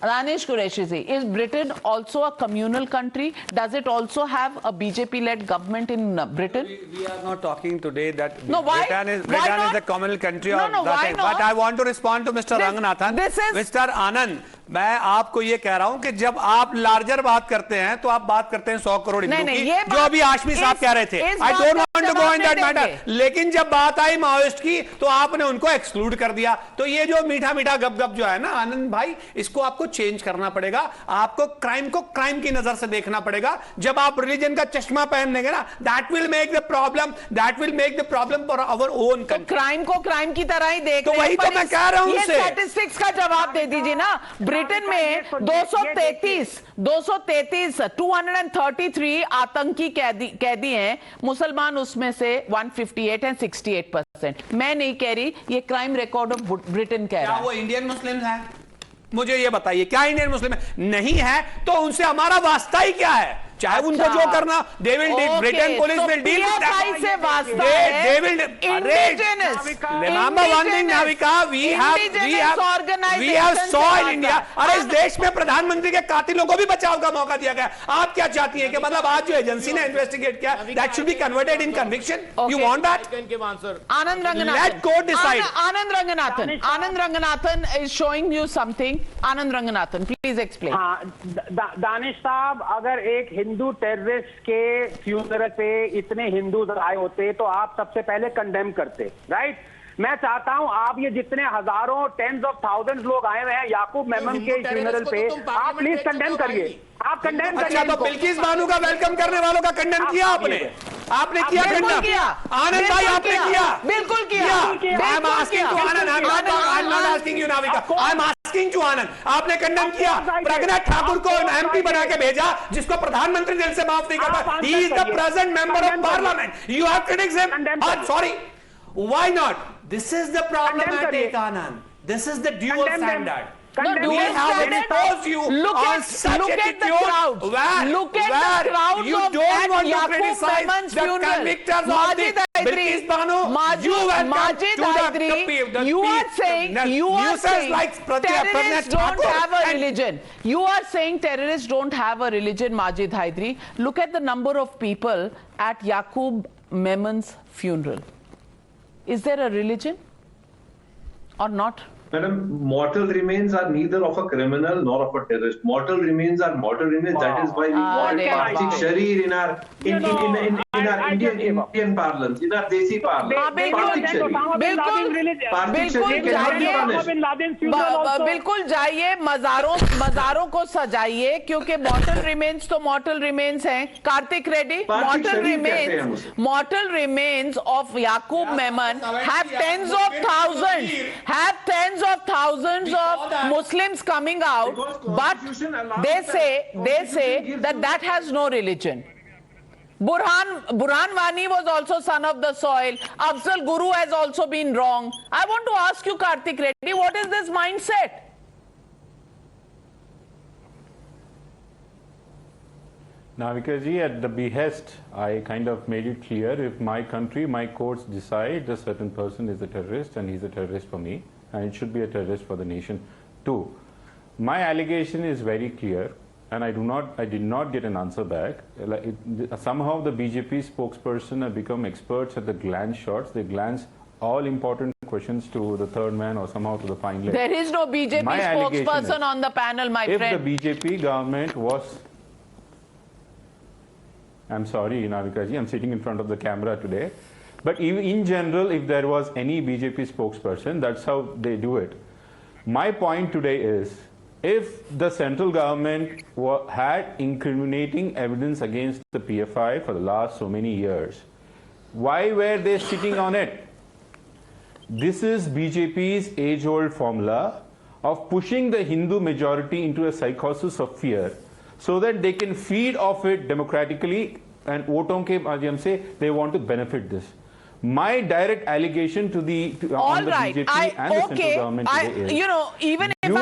S1: Danish Qureshi, is Britain also a communal country? Does it also have a BJP-led government in Britain?
S12: We are not talking today that
S1: Britain
S12: is a communal country.
S1: Why not?
S12: But I want to respond to Mr. Ranganathan. Mr. Anand, मैं आपको ये कह रहा हूं कि जब आप larger बात करते हैं तो आप बात करते हैं 100 करोड़ हिंदू की, जो अभी हाशमी साहब कह रहे थे. I don't want to go in that matter. लेकिन जब बात आई माओइस्ट की तो आपने उनको एक्सक्लूड कर दिया. तो ये जो मीठा मीठा गप जो है ना आनंद भाई, इसको आपको चेंज करना पड़ेगा. आपको क्राइम को क्राइम की नजर से देखना पड़ेगा. जब आप रिलीजन का चश्मा पहन लेंगे ना, that will make the problem for our own country.
S1: Crime को क्राइम की तरह ही देख.
S12: तो वही तो मैं कह रहा हूं.
S1: स्टैटिस्टिक्स का जवाब दे दीजिए ना. ब्रिटेन में 233 आतंकी कैदी हैं, मुसलमान उसमें से 158 हैं, 68%. मैं नहीं कह रही, ये क्राइम रिकॉर्ड ऑफ ब्रिटेन कह रहा है.
S12: क्या वो इंडियन मुस्लिम है? मुझे ये बताइए, क्या इंडियन मुस्लिम है? नहीं है तो उनसे हमारा वास्ता ही क्या है? चाहे उनको जो करना, they will deal, Britain police will deal with that.
S1: से वास्ता
S12: they will remember one thing, Navika, we have saw in India. अरे इस देश में प्रधानमंत्री के कातिलों को भी बचाव का मौका दिया गया. आप क्या चाहती हैं कि मतलब आज जो एजेंसी ने इन्वेस्टिगेट किया, that should be converted in conviction? You want that?
S1: Anand Ranganathan.
S12: Let court decide.
S1: Anand Ranganathan is showing you something. Anand Ranganathan, please explain.
S13: हाँ, दानिश साहब, अगर एक हिंदू टेररिस्ट के फ्यूनरल पे इतने हिंदू आए होते तो आप सबसे पहले कंडेम करते, राइट? मैं चाहता हूं आप ये जितने हजारों टेंस ऑफ थाउजेंड्स लोग आए हुए हैं याकूब मेमन के फ्यूनरल पे, आप प्लीज कंडेम करिए. आप कंडेम करिए.
S12: अच्छा, तो बिल्किस बानो का वेलकम करने वालों का कंडेम किया आपने किया कंडेम? आनंद भाई आपने किया?
S1: बिल्कुल किया.
S12: I am asking to Anand. I am not asking you Navika. I am asking to Anand. आपने कंडेम किया? प्रज्ञा ठाकुर को एमपी बना के भेजा जिसको प्रधानमंत्री दिल से माफ नहीं करता. He is the present member of parliament. You have critics him. Sorry, why not? This is the problematic, Anand. This is the dual standard. We have exposed you on such attitude where you don't want to criticize the convictors of the British Banu. You
S1: are saying terrorists don't have a religion. You are saying terrorists don't have a religion, Majid Hyderi. Look at the number of people at Yaqub Memon's funeral. Is there a religion or not?
S8: Madam, mortal remains are neither of a criminal nor of a terrorist. Mortal remains are mortal remains. That is why we call Parthik Sharir in our Indian parlance, in our Desi parlance.
S1: बिल्कुल जाइए, मजारों को सजाइए, क्योंकि mortal remains तो mortal remains हैं. Karthik Reddy, mortal remains of Yaqub Memon have tens of thousands of Muslims coming out, but they say that has no religion. Burhan Wani was also son of the soil. Afzal Guru has also been wrong. I want to ask you, Karthik Reddy, what is this mindset?
S14: Navika ji, at the behest, I kind of made it clear, if my country, my courts decide a certain person is a terrorist and he's a terrorist for me, and it should be a terrorist for the nation too. My allegation is very clear, and I did not get an answer back. Somehow the BJP spokesperson have become experts at the glance shots. They glance all important questions to the third man or somehow to the fine lady.
S1: There is no BJP spokesperson on the panel, my friend.
S14: If the BJP government was... I'm sorry, Navika ji, I'm sitting in front of the camera today. But in general, if there was any BJP spokesperson, that's how they do it. My point today is, if the central government had incriminating evidence against the PFI for the last so many years, why were they sitting on it? This is BJP's age-old formula of pushing the Hindu majority into a psychosis of fear so that they can feed off it democratically, and voton ke madhyam se they want to benefit this. My direct allegation to the BJP and the central government today is,
S1: even if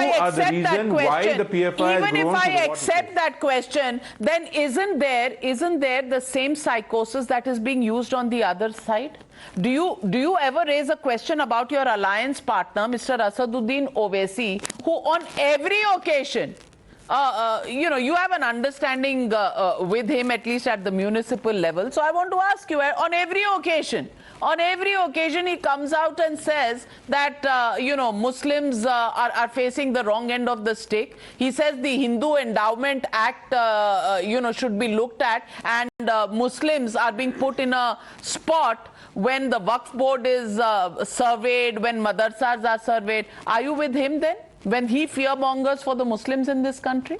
S1: I accept that question, then isn't there the same psychosis that is being used on the other side? Do you ever raise a question about your alliance partner, Mr. Asaduddin Owaisi, who on every occasion, you have an understanding with him, at least at the municipal level. So I want to ask you, on every occasion he comes out and says that, Muslims are facing the wrong end of the stick. He says the Hindu Endowment Act, should be looked at, and Muslims are being put in a spot when the Waqf board is surveyed, when madrasas are surveyed. Are you with him then, when he fearmongers for the Muslims in this country?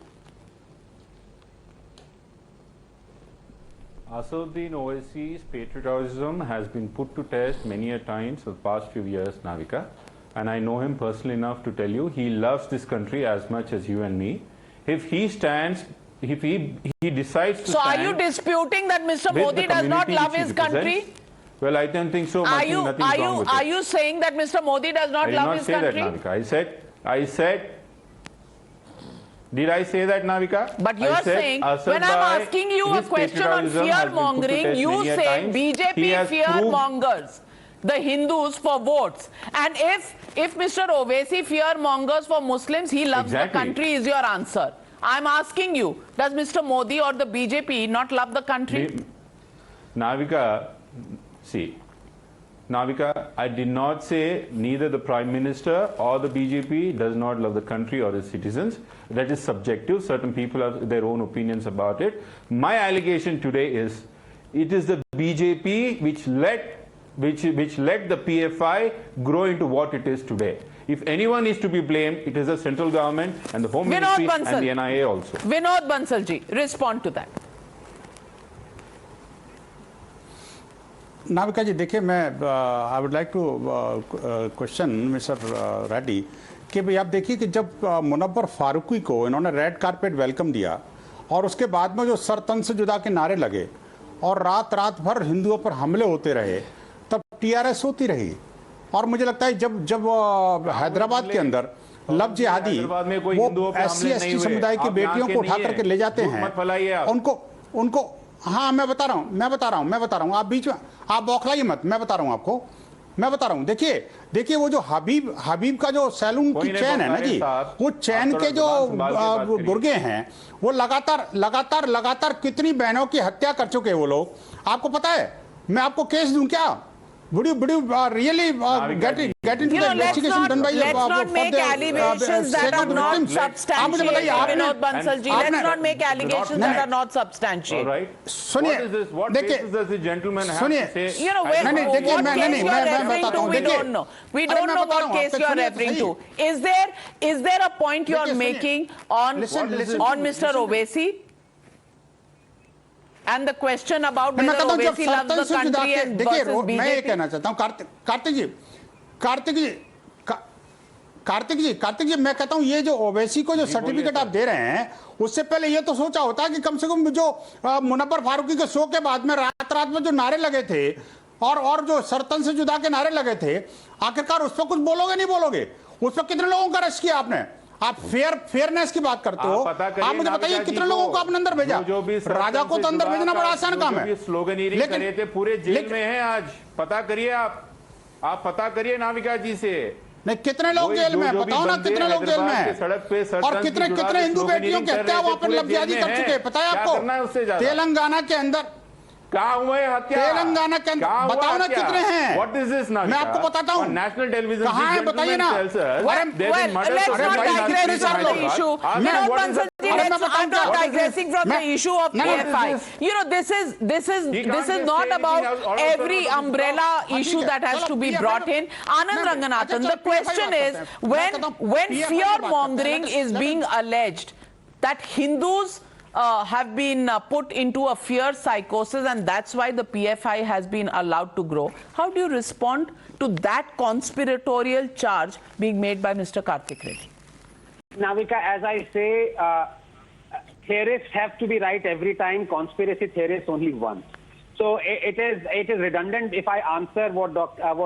S14: Asaduddin Owaisi's patriotism has been put to test many a times for the past few years, Navika. And I know him personally enough to tell you he loves this country as much as you and me. If he decides to
S1: So are you disputing that Mr. Modi does not love his country?
S14: Well, I don't think so. Are
S1: you saying that Mr. Modi does not love his country?
S14: I did not say that, Navika. I said, did I say that, Navika?
S1: But you are saying, when I'm asking you a question on fear-mongering, you say BJP fear-mongers the Hindus for votes. And if Mr. Owaisi fear-mongers for Muslims, he loves the country, is your answer. I'm asking you, does Mr. Modi or the BJP not love the country?
S14: Navika, see, Navika, I did not say neither the Prime Minister or the BJP does not love the country or its citizens. That is subjective. Certain people have their own opinions about it. My allegation today is, it is the BJP which let the PFI grow into what it is today. If anyone is to be blamed, it is the central government and the Home Ministry and the NIA also.
S1: Vinod Bansal ji, respond to that.
S11: Navika ji देखिए, मैं I would like to question mister Reddy कि भाई आप देखिए कि जब मुनव्वर फारूकी को इन्होंने रेड कारपेट वेलकम दिया और उसके बाद में जो सर तन से जुदा के नारे लगे और रात भर हिंदुओं पर हमले होते रहे, तब टीआरएस होती रही। और मुझे लगता है जब हैदराबाद के अंदर लव जिहादी वो SC/ST समुदाय की बेटियों को उठा करके ले जाते हैं, उनको हाँ मैं बता रहा हूँ, आप बीच में आप बौखलाइए मत, मैं बता रहा हूँ। देखिए वो जो हबीब का जो सैलून की चैन है ना जी, वो चैन के जो गुर्गे हैं वो लगातार कितनी बहनों की हत्या कर चुके हैं वो लोग, आपको पता है? मैं आपको केस दूं क्या? Would you really get into the investigation done by
S1: let's not make allegations that are not substantiated. Vinod Bansal ji, let's not make allegations that are not substantiated.
S14: All right.
S11: सुनिए,
S14: what basis does the gentleman have to say?
S1: You know, what case you're referring to, we don't know. We don't know what case you're referring to. Is there a point you're making on Mr. Owaisi? And the question about whether Owaisi loves the country and versus BJP?
S11: मैं ये कहना चाहता हूँ कार्तिक जी मैं कहता हूँ ये जो ओवैसी को जो सर्टिफिकेट आप दे रहे हैं उससे पहले ये तो सोचा होता कि कम से कम जो मुनव्वर फारूकी के शो के बाद में रात में जो नारे लगे थे और जो सरतन से जुदा के नारे लगे थे, आखिरकार उस पर कुछ बोलोगे नहीं बोलोगे? उस पर कितने लोगों का अरेस्ट किया आपने? आप फेयरनेस की बात करते हो, आप मुझे बताइए कितने लोगों को आपने अंदर भेजा? राजा को तो अंदर भेजना बड़ा आसान काम है,
S14: लेकिन पूरे जेल में है आज। पता करिए, आप पता करिए नाविका जी से।
S11: नहीं, कितने लोग जेल में? बताओ ना कितने लोग जेल में हैं?
S14: सड़क पे
S11: और कितने हिंदू बेटियों की हत्या वहां पर लफ्ज़यादी कर चुके हैं, पता है आपको? तेलंगाना के अंदर
S14: कहाँ हुए हत्या?
S11: तेलंगाना के अंदर बताओ ना कितने हैं?
S14: What is this now?
S11: मैं आपको बताता हूँ।
S14: नेशनल टेलीविजन
S11: कहाँ है बताइए ना?
S1: Let's not digress from the issue. Vinod Bansal ji, I'm not digressing from the issue of PFI. You know, this is not about every umbrella issue that has to be brought in. Anand Ranganathan, the question is when fear mongering is being alleged that Hindus have been put into a fear psychosis and that's why the PFI has been allowed to grow. How do you respond to that conspiratorial charge being made by Mr. Kartik Reddy?
S13: Navika, as I say, theorists have to be right every time, conspiracy theorists only once. So it is redundant if I answer what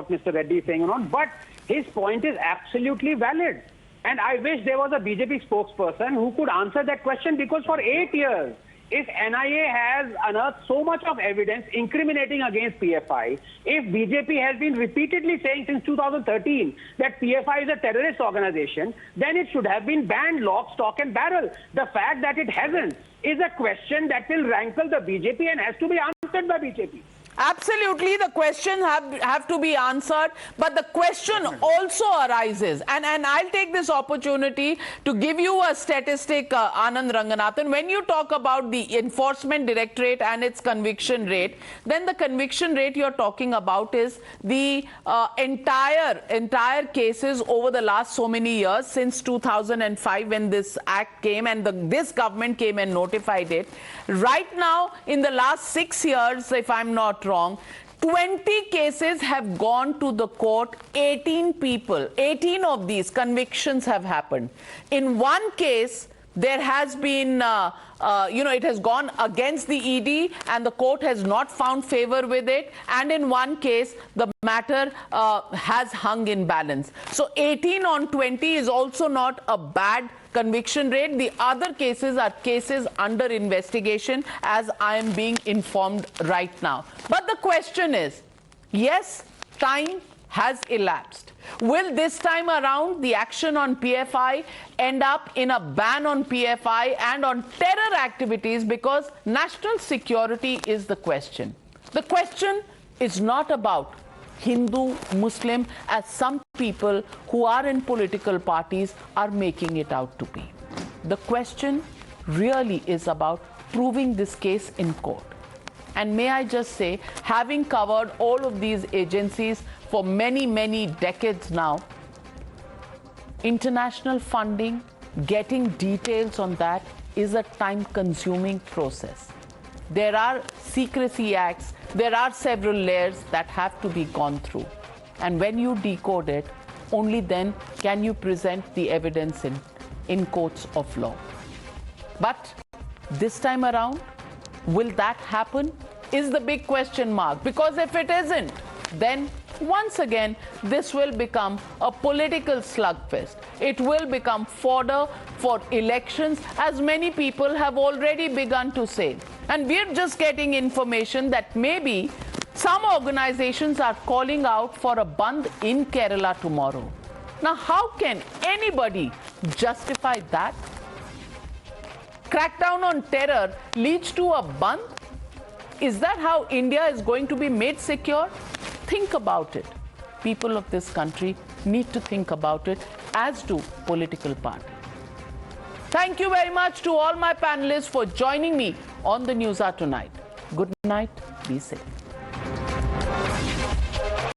S13: Mr. Reddy is saying or not, but his point is absolutely valid. And I wish there was a BJP spokesperson who could answer that question, because for 8 years, if NIA has unearthed so much of evidence incriminating against PFI, if BJP has been repeatedly saying since 2013 that PFI is a terrorist organization, then it should have been banned lock, stock and barrel. The fact that it hasn't is a question that will rankle the BJP and has to be answered by BJP.
S1: Absolutely, the questions have to be answered, but the question also arises, and I'll take this opportunity to give you a statistic, Anand Ranganathan. When you talk about the Enforcement Directorate and its conviction rate, then the conviction rate you're talking about is the entire cases over the last so many years, since 2005 when this act came and this government came and notified it. Right now, in the last 6 years, if I'm not wrong, 20 cases have gone to the court. 18 of these convictions have happened. In one case, there has been, it has gone against the ED and the court has not found favor with it. And in one case, the matter has hung in balance. So 18 on 20 is also not a bad conviction rate. The other cases are cases under investigation, as I am being informed right now. But the question is, yes, time has elapsed. Will this time around the action on PFI end up in a ban on PFI and on terror activities? Because national security is the question. The question is not about Hindu, Muslim, as some people who are in political parties are making it out to be. The question really is about proving this case in court. And may I just say, having covered all of these agencies for many, many decades now, international funding, getting details on that is a time-consuming process. There are secrecy acts, there are several layers that have to be gone through. And when you decode it, only then can you present the evidence in courts of law. But this time around, will that happen? Is the big question mark. Because if it isn't, then once again, this will become a political slugfest. It will become fodder for elections, as many people have already begun to say. And we're just getting information that maybe some organizations are calling out for a bandh in Kerala tomorrow. Now, how can anybody justify that? Crackdown on terror leads to a bandh? Is that how India is going to be made secure? Think about it. People of this country need to think about it, as do political parties. Thank you very much to all my panelists for joining me on the NewsHour tonight. Good night. Be safe.